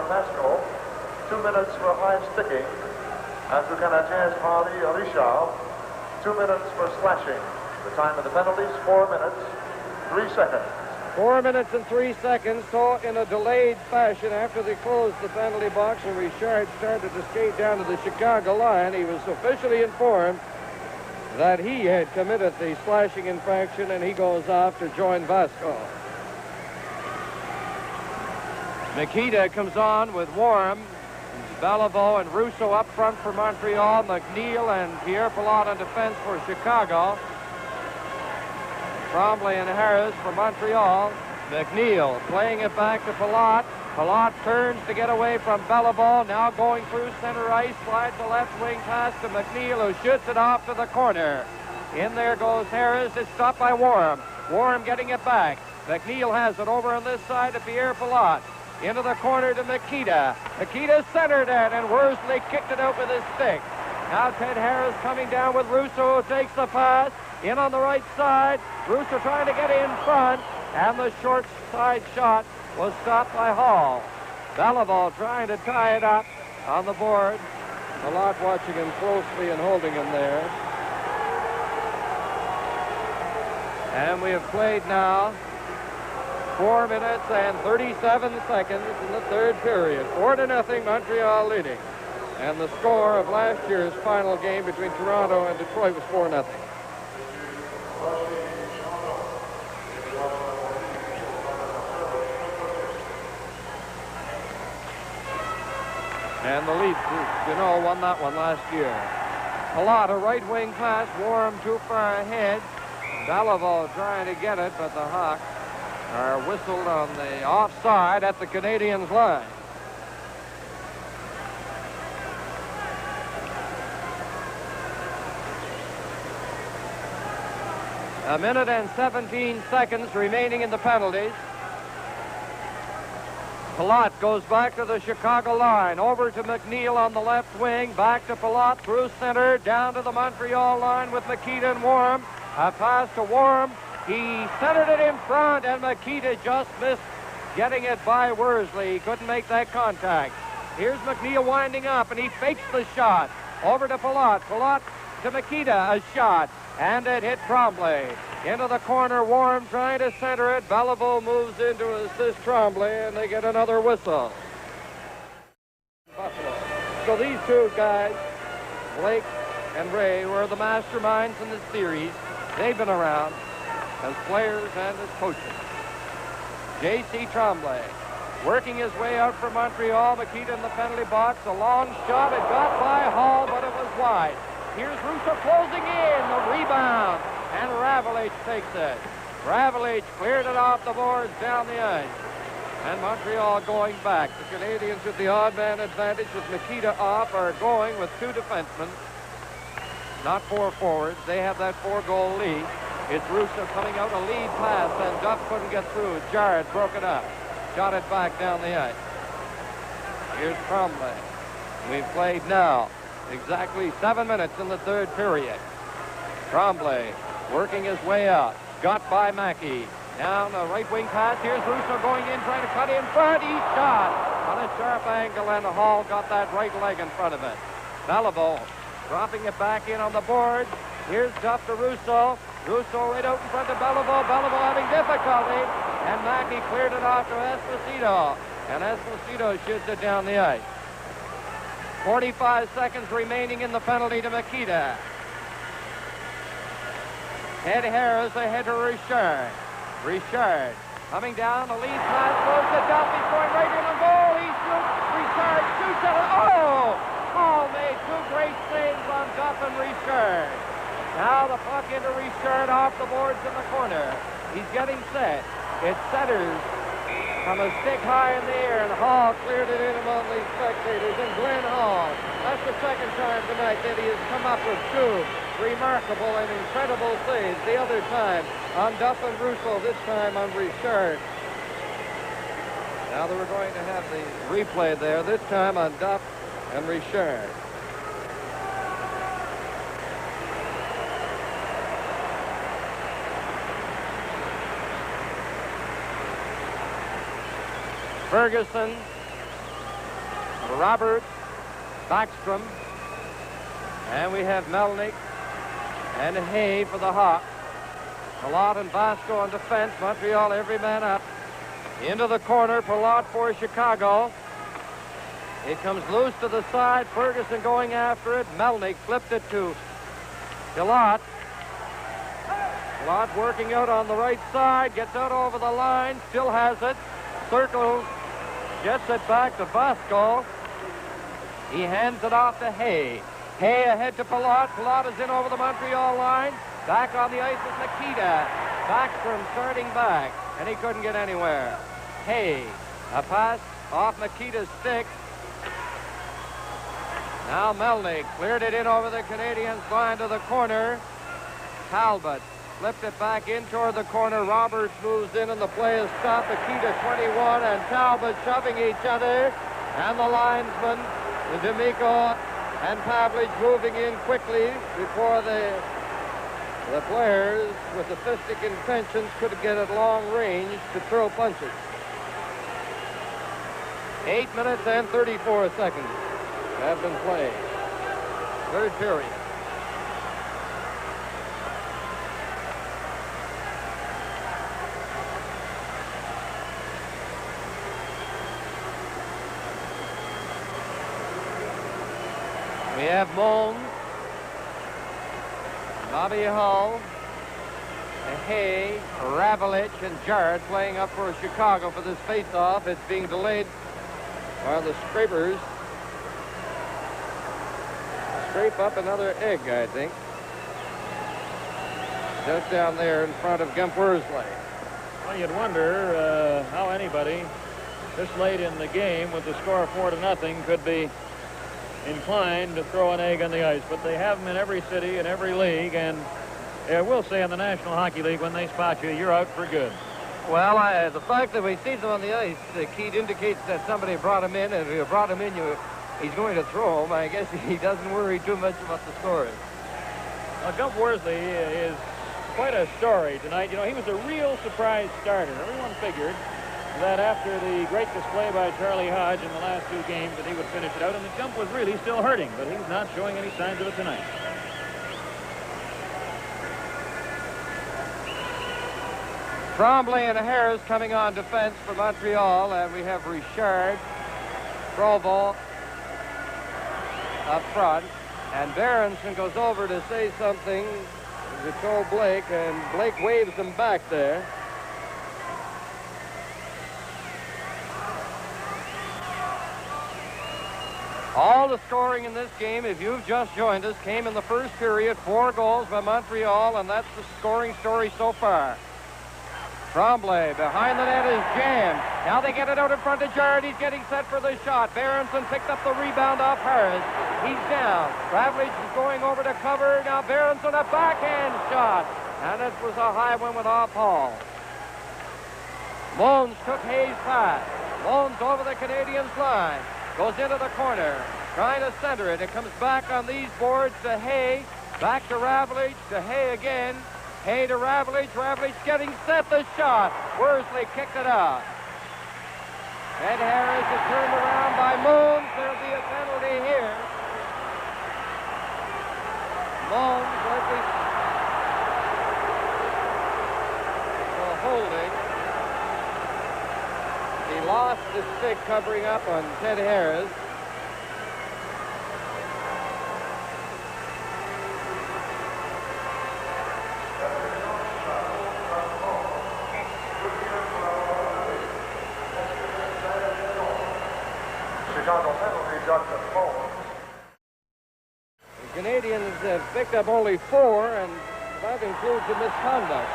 Masco, 2 minutes for high sticking, and to Canadien's party, Richard, 2 minutes for slashing. The time of the penalties, 4 minutes, 3 seconds. 4 minutes and 3 seconds, so in a delayed fashion after they closed the penalty box and Richard started to skate down to the Chicago line, he was officially informed that he had committed the slashing infraction, and he goes off to join Vasco. Nikita comes on with Warm, Belliveau and Russo up front for Montreal, McNeil and Pierre Pilote on defense for Chicago. Tremblay and Harris for Montreal. McNeil playing it back to Pilote. Pilote turns to get away from Belliveau, now going through center ice, slides the left wing pass to McNeil, who shoots it off to the corner. In there goes Harris, it's stopped by Warm. Warm getting it back. McNeil has it over on this side to Pierre Pilote. Into the corner to Nikita. Nikita centered it, and Worsley kicked it out with his stick. Now Ted Harris coming down with Russo, who takes the pass. In on the right side. Russo trying to get in front, and the short side shot was stopped by Hall. Belliveau trying to tie it up on the board. Pilote watching him closely and holding him there. And we have played now 4 minutes and 37 seconds in the third period. 4-0, Montreal leading. And the score of last year's final game between Toronto and Detroit was 4-0. And the Leafs, you know, won that one last year. Pilote, a right wing pass, Warm too far ahead. Belliveau trying to get it, but the Hawks are whistled on the offside at the Canadiens line. A minute and 17 seconds remaining in the penalties. Pilote goes back to the Chicago line, over to McNeil on the left wing, back to Pilote through center, down to the Montreal line with Nikita and Warm. A pass to Warm. He centered it in front, and Nikita just missed getting it by Worsley. He couldn't make that contact. Here's McNeil winding up, and he fakes the shot. Over to Pilote. Pilote to Nikita, a shot, and it hit Tremblay. Into the corner, Warm trying to center it. Belliveau moves in to assist Tremblay, and they get another whistle. Buffalo. So these two guys, Blake and Ray, were the masterminds in this series. They've been around as players and as coaches. J.C. Tremblay working his way out from Montreal. Nikita in the penalty box. A long shot. It got by Hall, but it was wide. Here's Russo closing in. The rebound. And Ravlich takes it. Ravlich cleared it off the boards down the ice. And Montreal going back. The Canadiens with the odd man advantage with Nikita off are going with two defensemen. Not four forwards. They have that 4-goal lead. It's Russo coming out, a lead pass, and Daฟcouldn't get through. Jarrett broke it up. Shot it back down the ice. Here's Tremblay. We've played now exactly 7 minutes in the third period. Tremblay working his way out. Got by Mackey. Down the right wing pass. Here's Russo going in, trying to cut in front. He shot on a sharp angle, and Hall got that right leg in front of it. Belliveau dropping it back in on the board. Here's Daфф to Russo. Russo right out in front of Belliveau. Belliveau having difficulty. And Mackey cleared it off to Esposito. And Esposito shoots it down the ice. 45 seconds remaining in the penalty to Nikita. Ted Harris ahead to Richard. Richard coming down. The lead pass goes to Daфф. He's going right in the goal. He shoots. Richard shoots it. Oh! Hall made two great saves on Daфф and Richard. Now the puck into Richard off the boards in the corner. He's getting set. It centers from a stick high in the air, and Hall cleared it in among the spectators. And Glenn Hall, that's the second time tonight that he has come up with two remarkable and incredible saves. The other time on Daфф and Russо, this time on Richard. Now that we're going to have the replay there, this time on Daфф and Richard. Ferguson, Robert, Backstrom, and we have Melnick and Hay for the Hawks. Palat and Vasco on defense. Montreal, every man up. Into the corner, Palat for Chicago. It comes loose to the side. Ferguson going after it. Melnick flipped it to Palat. Palat working out on the right side. Gets out over the line. Still has it. Circles. Gets it back to Vasco. He hands it off to Hay. Hay ahead to Palat. Palat is in over the Montreal line. Back on the ice is Nikita. Backstrom starting back, and he couldn't get anywhere. Hay, a pass off Nikita's stick. Now Melnick cleared it in over the Canadiens line to the corner. Talbot flipped it back in toward the corner. Roberts moves in, and the play is stopped. Nikita 21 and Talbot shoving each other. And the linesman, D'Amico and Pavlich moving in quickly before the players with the fistic intentions could get at long range to throw punches. 8 minutes and 34 seconds have been played. Third period. We have Moan, Bobby Hull, Hay, Ravlich, and Jarrett playing up for Chicago for this face-off. It's being delayed while the Scrapers scrape up another egg, I think. Just down there in front of Gemp Worsley. Well, you'd wonder how anybody this late in the game with the score 4-0 could be inclined to throw an egg on the ice, but they have them in every city, in every league, and we'll say in the National Hockey League, when they spot you, you're out for good. Well, the fact that we see them on the ice, Keith, indicates that somebody brought him in, and if you brought him in, he's going to throw him. I guess he doesn't worry too much about the scores. Well, Gemp Worsley is quite a story tonight. You know, he was a real surprise starter. Everyone figured that after the great display by Charlie Hodge in the last two games that he would finish it out, and the jump was really still hurting, but he's not showing any signs of it tonight. Tremblay and Harris coming on defense for Montreal, and we have Richard, Provo up front, and Berenson goes over to say something to Joe Blake, and Blake waves him back there. All the scoring in this game, if you've just joined us, came in the first period. 4 goals by Montreal, and that's the scoring story so far. Tremblay behind the net is jammed. Now they get it out in front of Jarrett. He's getting set for the shot. Berenson picked up the rebound off Harris. He's down. Ravlich is going over to cover. Now Berenson, a backhand shot. And it was a high one with off Hall. Mons took Hayes' pass. Mons over the Canadiens line. Goes into the corner, trying to center it. It comes back on these boards to Hay, back to Ravlich, to Hay again. Hay to Ravlich, Ravlich getting set, the shot. Worsley kicked it out. Ed Harris is turned around by Moons. There'll be a penalty here. Moons, holding. He lost the stick covering up on Ted Harris. Chicago penalty, Dr. Moans. The Canadiens have picked up only 4, and that includes the misconduct.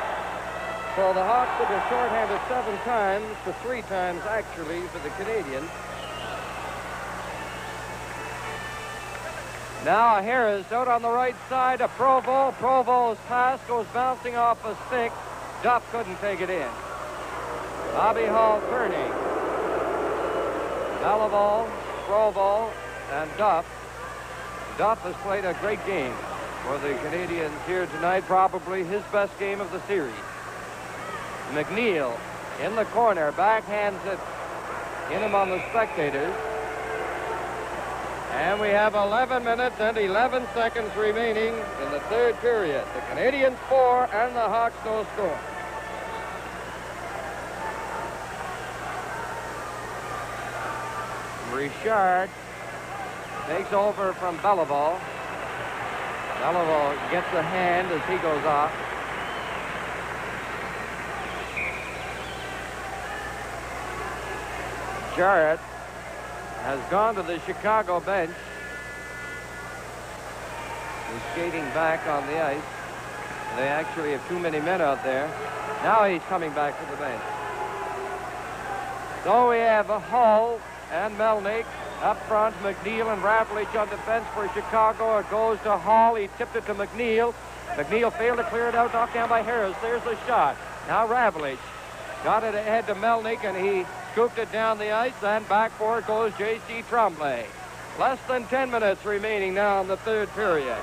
So the Hawks have been shorthanded 7 times to 3 times, actually, for the Canadiens. Now Harris out on the right side to Provo. Provo's pass goes bouncing off a stick. Daฟcouldn't take it in. Bobby Hull turning. Belliveau, Provo, and Daฟ. Daff has played a great game for the Canadiens here tonight, probably his best game of the series. McNeil in the corner, backhands it in among the spectators. And we have 11 minutes and 11 seconds remaining in the third period. The Canadiens 4 and the Hawks no score. Richard takes over from Belliveau. Belliveau gets a hand as he goes off. Jarrett has gone to the Chicago bench. He's skating back on the ice. They actually have too many men out there. Now he's coming back to the bench. So we have a Hull and Melnyk up front. McNeil and Ravlich on defense for Chicago. It goes to Hull. He tipped it to McNeil. McNeil failed to clear it out. Knocked down by Harris. There's the shot. Now Ravlich got it ahead to Melnyk, and he scooped it down the ice, and back for it goes J.C. Tremblay. Less than 10 minutes remaining now in the third period.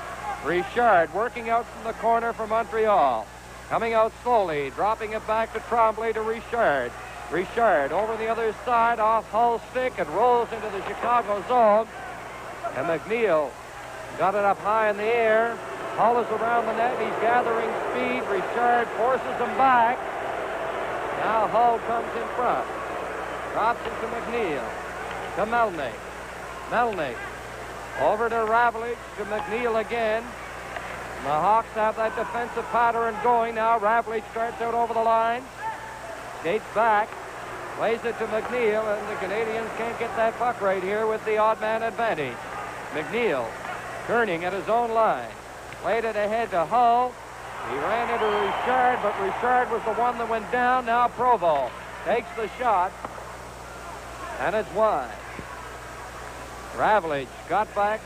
Richard working out from the corner for Montreal. Coming out slowly, dropping it back to Tremblay to Richard. Richard over the other side off Hull's stick and rolls into the Chicago zone. And McNeil got it up high in the air. Hull is around the net. He's gathering speed. Richard forces him back. Now Hull comes in front. Drops it to McNeil. To Melnyk. Melnyk. Over to Ravlich. To McNeil again. And the Hawks have that defensive pattern going now. Ravlich starts out over the line. Skates back. Plays it to McNeil. And the Canadiens can't get that puck right here with the odd man advantage. McNeil turning at his own line. Played it ahead to Hull. He ran into Richard, but Richard was the one that went down. Now Provo takes the shot. And it's wide. Ravlich got back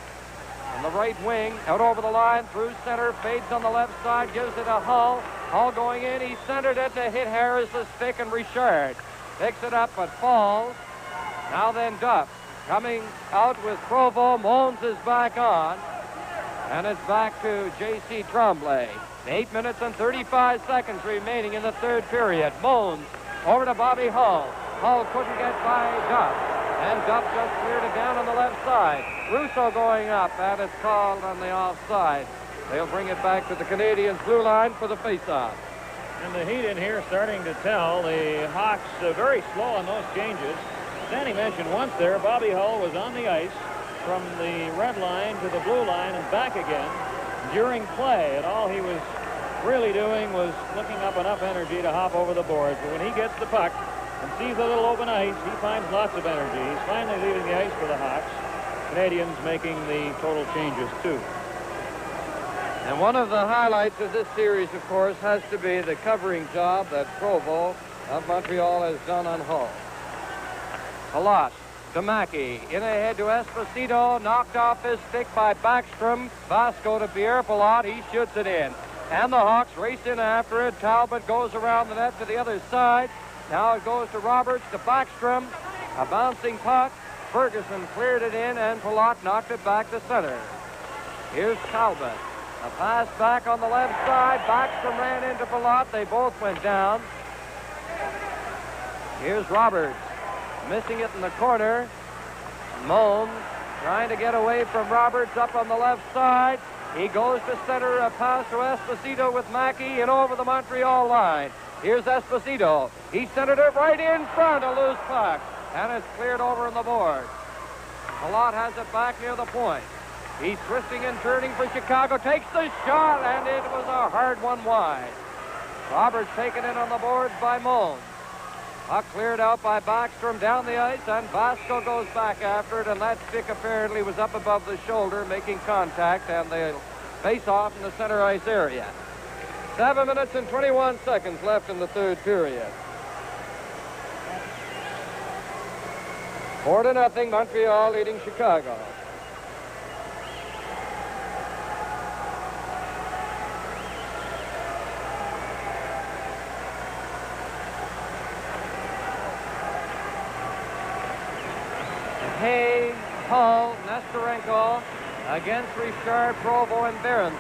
on the right wing, out over the line, through center, fades on the left side, gives it to Hull. Hull going in, he centered it to hit Harris's stick, and Richard picks it up but falls. Now then Daff coming out with Provo. Mons is back on. And it's back to J.C. Tremblay. 8 minutes and 35 seconds remaining in the third period. Mons over to Bobby Hull. Hull couldn't get by Daff, and Daff just cleared it down on the left side. Russo going up, and it's called on the offside. They'll bring it back to the Canadiens' blue line for the faceoff. And the heat in here starting to tell. The Hawks very slow on those changes. Danny mentioned once there, Bobby Hull was on the ice from the red line to the blue line and back again during play, and all he was really doing was looking up enough energy to hop over the boards. But when he gets the puck and sees a little open ice, he finds lots of energy. He's finally leaving the ice for the Hawks. Canadiens making the total changes, too. And one of the highlights of this series, of course, has to be the covering job that Provo of Montreal has done on Hull. Palat to Mackey. In ahead to Esposito. Knocked off his stick by Backstrom. Vasco to Pierre Palat. He shoots it in. And the Hawks race in after it. Talbot goes around the net to the other side. Now it goes to Roberts, to Backstrom. A bouncing puck. Ferguson cleared it in, and Palat knocked it back to center. Here's Talbot. A pass back on the left side. Backstrom ran into Palat. They both went down. Here's Roberts. Missing it in the corner. Mons trying to get away from Roberts up on the left side. He goes to center, a pass to Esposito with Mackey and over the Montreal line. Here's Esposito. He centered it right in front, a loose puck. And it's cleared over on the board. Palat has it back near the point. He's twisting and turning for Chicago. Takes the shot, and it was a hard one wide. Roberts taken in on the boards by Mons. Puck cleared out by Backstrom down the ice, and Vasco goes back after it, and that stick apparently was up above the shoulder, making contact, and they'll face off in the center ice area. 7 minutes and 21 seconds left in the third period. 4-0, Montreal leading Chicago. Hay, Hull, Nestorenko against Richard, Provo, and Berenson.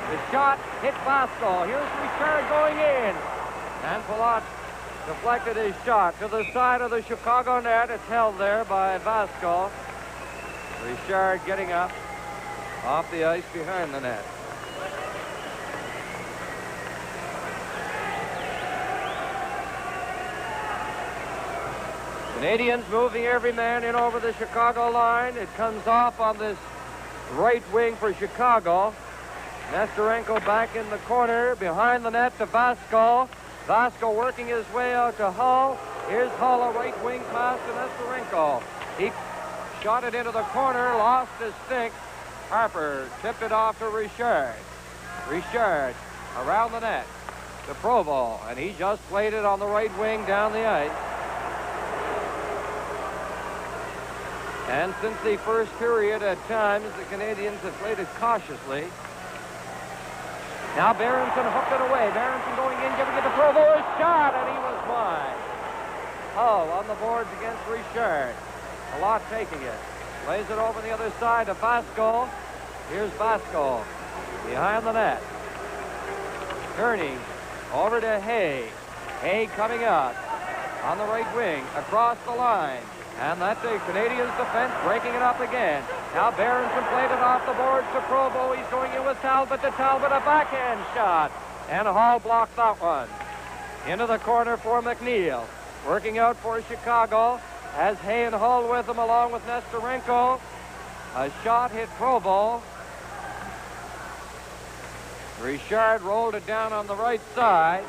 The shot hit Vasco. Here's Richard going in. And Palat deflected his shot to the side of the Chicago net. It's held there by Vasco. Richard getting up off the ice behind the net. Canadians moving every man in over the Chicago line. It comes off on this right wing for Chicago. Nestorenko back in the corner behind the net to Vasco. Vasco working his way out to Hull. Here's Hull, a right wing pass to Nestorenko. He shot it into the corner, lost his stick. Harper tipped it off to Richard. Richard around the net to Provo, and he just played it on the right wing down the ice. And since the first period, at times, the Canadians have played it cautiously. Now Berenson hooked it away. Berenson going in, giving it to Provo. A shot, and he was wide. Hull on the boards against Richard. Palat taking it. Lays it over the other side to Vasco. Here's Vasco behind the net. Turning over to Hay. Hay coming out on the right wing, across the line. And that's the Canadians' defense breaking it up again. Now Berenson played it off the boards to Provo. He's going in with Talbot to Talbot, a backhand shot. And Hall blocked that one. Into the corner for McNeil. Working out for Chicago. Has Hay and Hull with him along with Nestorenko. A shot hit Provo. Richard rolled it down on the right side.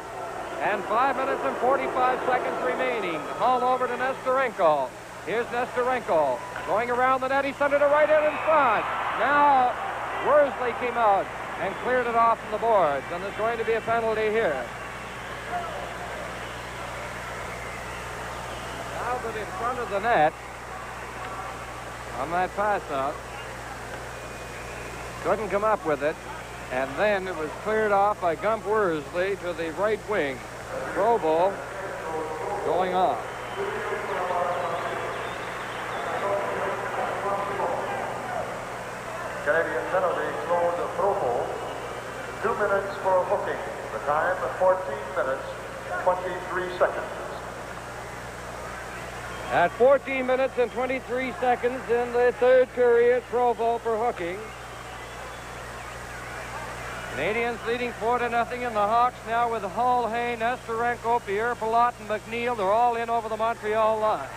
And 5 minutes and 45 seconds remaining. Hull over to Nestorenko. Here's Nestorenko going around the net. He sent it right in front. Now Worsley came out and cleared it off from the boards, and there's going to be a penalty here. Talbot in front of the net on that pass out. Couldn't come up with it, and then it was cleared off by Gump Worsley to the right wing. Provo going off. Canadian penalty thrown to Provo. 2 minutes for hooking. The time of 14 minutes, 23 seconds. At 14 minutes and 23 seconds in the third period, Provo for hooking. Canadians leading 4-0 in the Hawks now with Hull, Hay, Nestorenko, Pierre Palat, and McNeil. They're all in over the Montreal line.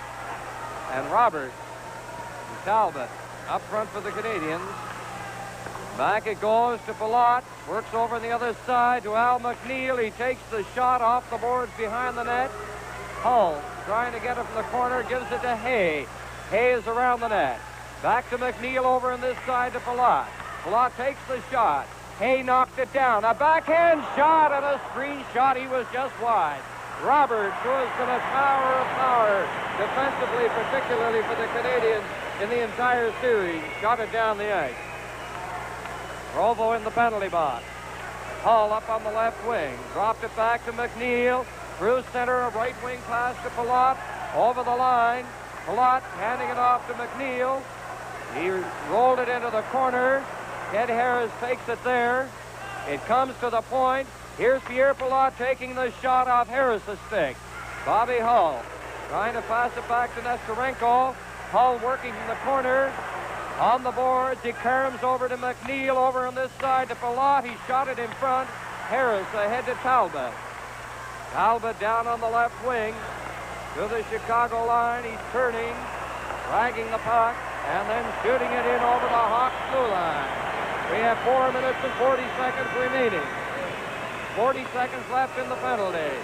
And Roberts and Talbot up front for the Canadians. Back it goes to Palat. Works over on the other side to Al McNeil. He takes the shot off the boards behind the net. Hull trying to get it from the corner. Gives it to Hay. Hay is around the net. Back to McNeil over on this side to Palat. Palat takes the shot. Hay knocked it down. A backhand shot and a screen shot. He was just wide. Roberts, who has been a tower of power defensively, particularly for the Canadians in the entire series, shot it down the ice. Provo in the penalty box. Hull up on the left wing. Dropped it back to McNeil. Through center, a right wing pass to Palat. Over the line. Palat handing it off to McNeil. He rolled it into the corner. Ed Harris takes it there. It comes to the point. Here's Pierre Palat taking the shot off Harris's stick. Bobby Hull trying to pass it back to Nestorenko. Hull working in the corner. On the boards, he caroms over to McNeil over on this side to Palat. He shot it in front. Harris ahead to Talbot. Talbot down on the left wing to the Chicago line. He's turning, dragging the puck, and then shooting it in over the Hawks blue line. We have 4 minutes and 40 seconds remaining. 40 seconds left in the penalty.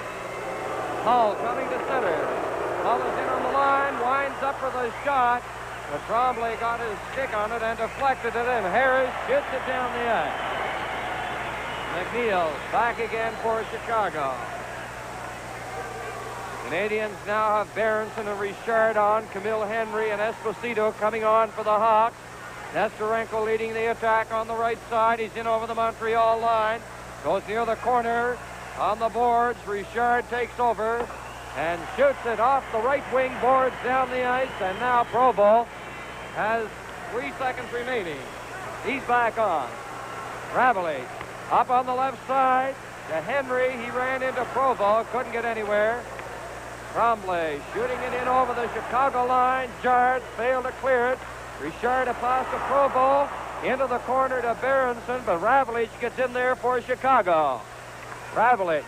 Hull coming to center. Hull is in on the line, winds up for the shot. But Trombley got his stick on it and deflected it in. Harris shoots it down the ice. McNeil back again for Chicago. Canadians now have Berenson and Richard on. Camille Henry and Esposito coming on for the Hawks. Nesterenko leading the attack on the right side. He's in over the Montreal line. Goes near the corner on the boards. Richard takes over and shoots it off the right wing boards down the ice. And now Provo has 3 seconds remaining. He's back on. Ravely up on the left side to Henry. He ran into Provo. Couldn't get anywhere. Tremblay shooting it in over the Chicago line. Jard failed to clear it. Richard a pass to Provo. Into the corner to Berenson, but Ravlich gets in there for Chicago. Ravlich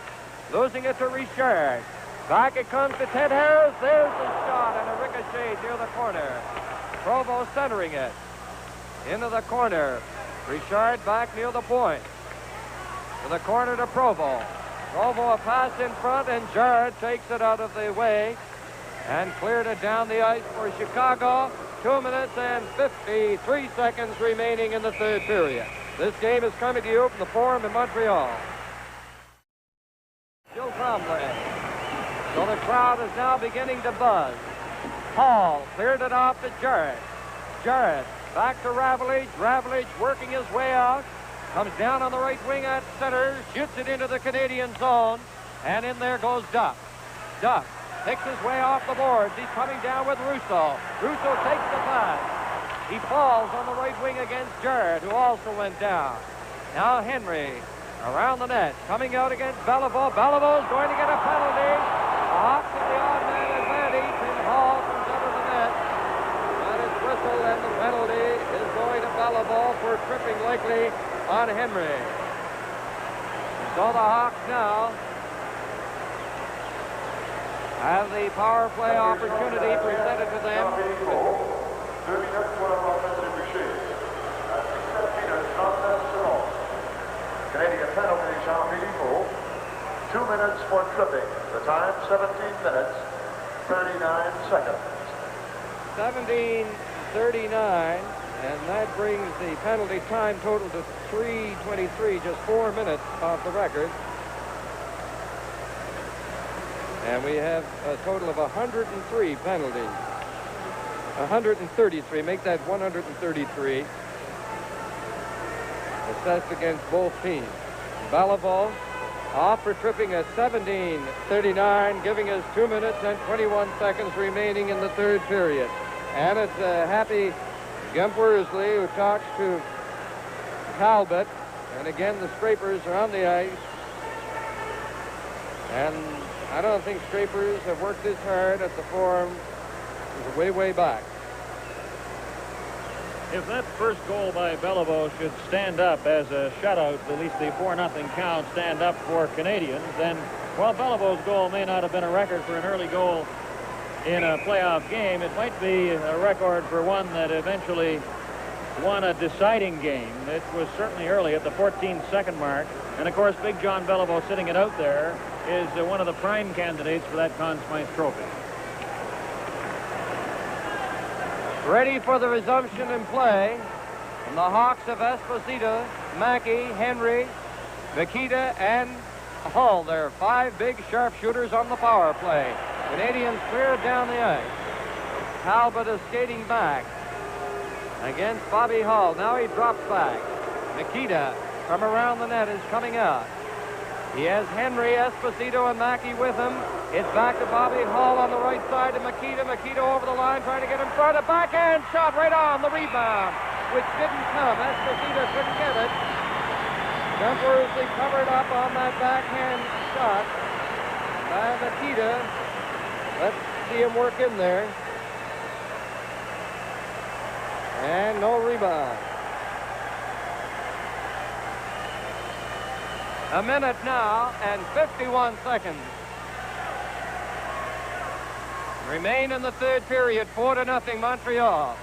losing it to Richard. Back it comes to Ted Harris. There's the shot and a ricochet near the corner. Provo centering it. Into the corner. Richard back near the point. To the corner to Provo. Provo a pass in front, and Jard takes it out of the way and cleared it down the ice for Chicago. 2 minutes and 53 seconds remaining in the third period. This game is coming to you from the Forum in Montreal. Still Tremblay. So the crowd is now beginning to buzz. Hall cleared it off to Jarrett. Jarrett back to Ravlich. Ravlich working his way out. Comes down on the right wing at center. Shoots it into the Canadian zone. And in there goes Duff. Duff takes his way off the boards. He's coming down with Russo. Russo takes the pass. He falls on the right wing against Jarrett, who also went down. Now Henry around the net, coming out against Béliveau. Béliveau is going to get a penalty. The Hawks have the odd man advantage, and Hall comes under the net. That is whistled, and the penalty is going to Béliveau for tripping likely on Henry. So the Hawks now have the power play opportunity presented to them. Canadian penalty, Jean-Philippe. 2 minutes for tripping. The time, 17 minutes, 39 seconds. 17:39, and that brings the penalty time total to 3:23, just 4 minutes off the record. And we have a total of 103 penalties. 133, make that 133. Assessed against both teams. Béliveau off for tripping at 17:39, giving us 2 minutes and 21 seconds remaining in the third period. And it's a happy Gump Worsley who talks to Talbot. And again, the Scrapers are on the ice. And I don't think Scrapers have worked this hard at the Forum way, way back. If that first goal by Béliveau should stand up as a shutout, at least the 4-0 count stand up for Canadians, then while Béliveau's goal may not have been a record for an early goal in a playoff game, it might be a record for one that eventually won a deciding game. It was certainly early at the 14-second mark. And, of course, Big John Béliveau sitting it out there is one of the prime candidates for that Conn Smythe Trophy. Ready for the resumption in play. And the Hawks of Esposito, Mackey, Henry, Nikita, and Hall. There are 5 big sharpshooters on the power play. Canadians cleared down the ice. Talbot is skating back against Bobby Hall. Now he drops back. Nikita from around the net is coming out. He has Henry, Esposito, and Mackey with him. It's back to Bobby Hall on the right side to Makita. Makita over the line trying to get in front. A backhand shot right on the rebound, which didn't come. Esposito couldn't get it. Temporarily covered up on that backhand shot by Makita. Let's see him work in there. And no rebound. A minute now and 51 seconds remain in the third period. 4-0 Montreal.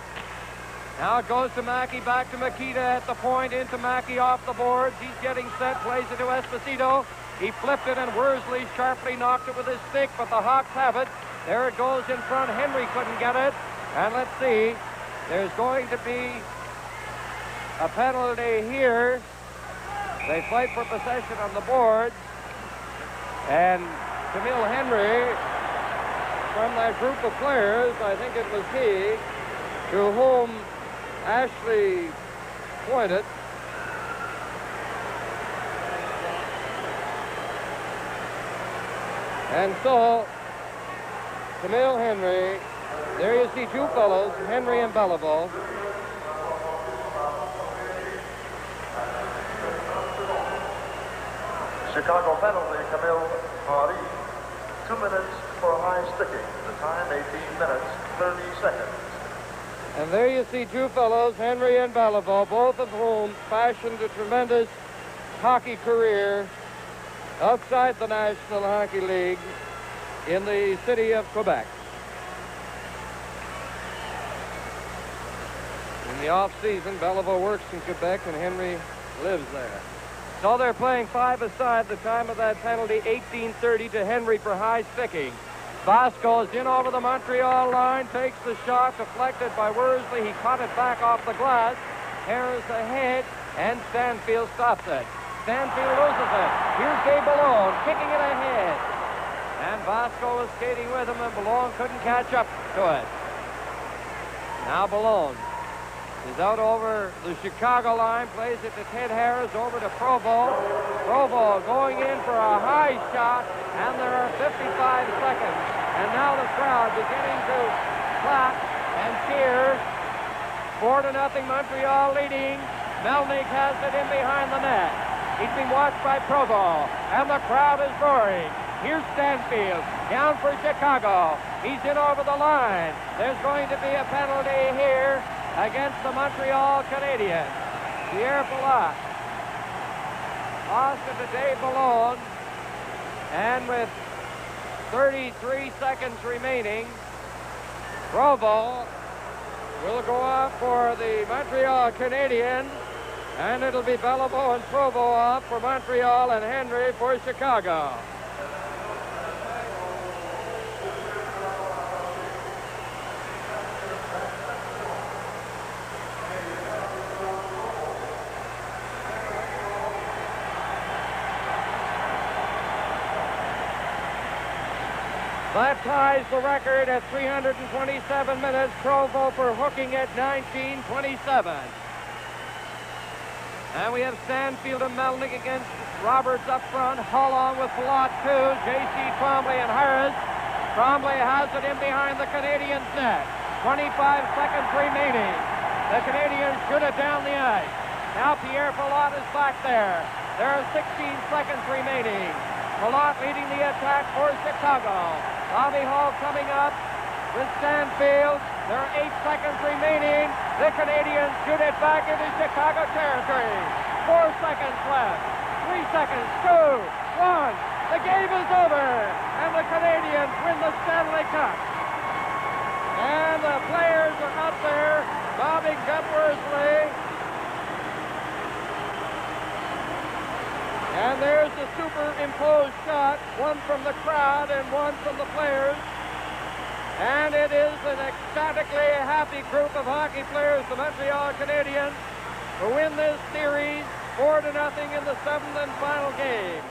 Now it goes to Mackey, back to Makita at the point, into Mackey off the boards. He's getting set, plays it to Esposito. He flipped it, and Worsley sharply knocked it with his stick, but the Hawks have it. There it goes in front. Henry couldn't get it. And let's see, there's going to be a penalty here. They fight for possession on the boards. And Camille Henry, from that group of players, I think it was he, to whom Ashley pointed. And so, Camille Henry, there you see two fellows, Henry and Belliveau. Chicago penalty, Camille Henry. 2 minutes for high sticking. The time, 18 minutes, 30 seconds. And there you see two fellows, Henry and Belliveau, both of whom fashioned a tremendous hockey career outside the National Hockey League in the city of Quebec. In the off-season, Belliveau works in Quebec and Henry lives there. So they're playing 5-a-side. The time of that penalty, 18:30 to Henry for high sticking. Vasco is in over the Montreal line, takes the shot, deflected by Worsley. He caught it back off the glass. Harris ahead, and Stanfield stops it. Stanfield loses it. Here's Gabe Ballone, kicking it ahead. And Vasco was skating with him, and Ballone couldn't catch up to it. Now Ballone is out over the Chicago line, plays it to Ted Harris, over to Provo. Provo going in for a high shot, and there are 55 seconds. And now the crowd beginning to clap and cheer. 4-0 Montreal leading. Melnyk has it in behind the net. He's being watched by Provo, and the crowd is roaring. Here's Stanfield, down for Chicago. He's in over the line. There's going to be a penalty here against the Montreal Canadiens. Pierre Palat lost it to Dave Ballone, and with 33 seconds remaining, Provo will go off for the Montreal Canadiens, and it'll be Belliveau and Provo off for Montreal and Henry for Chicago. That ties the record at 327 minutes. Provo for hooking at 19:27. And we have Stanfield and Melnyk against Roberts up front. Hull on with Palat too. J.C. Tremblay and Harris. Tremblay has it in behind the Canadiens' net. 25 seconds remaining. The Canadiens shoot it down the ice. Now Pierre Palat is back there. There are 16 seconds remaining. Palat leading the attack for Chicago. Bobby Hall coming up with Stanfield. There are 8 seconds remaining. The Canadiens shoot it back into Chicago territory. 4 seconds left. 3 seconds. 2, 1. The game is over. And the Canadiens win the Stanley Cup. And the players are up there bobbing Worsley. And there's the superimposed shot, one from the crowd and one from the players. And it is an ecstatically happy group of hockey players, the Montreal Canadiens, who win this series 4-0 in the 7th and final game.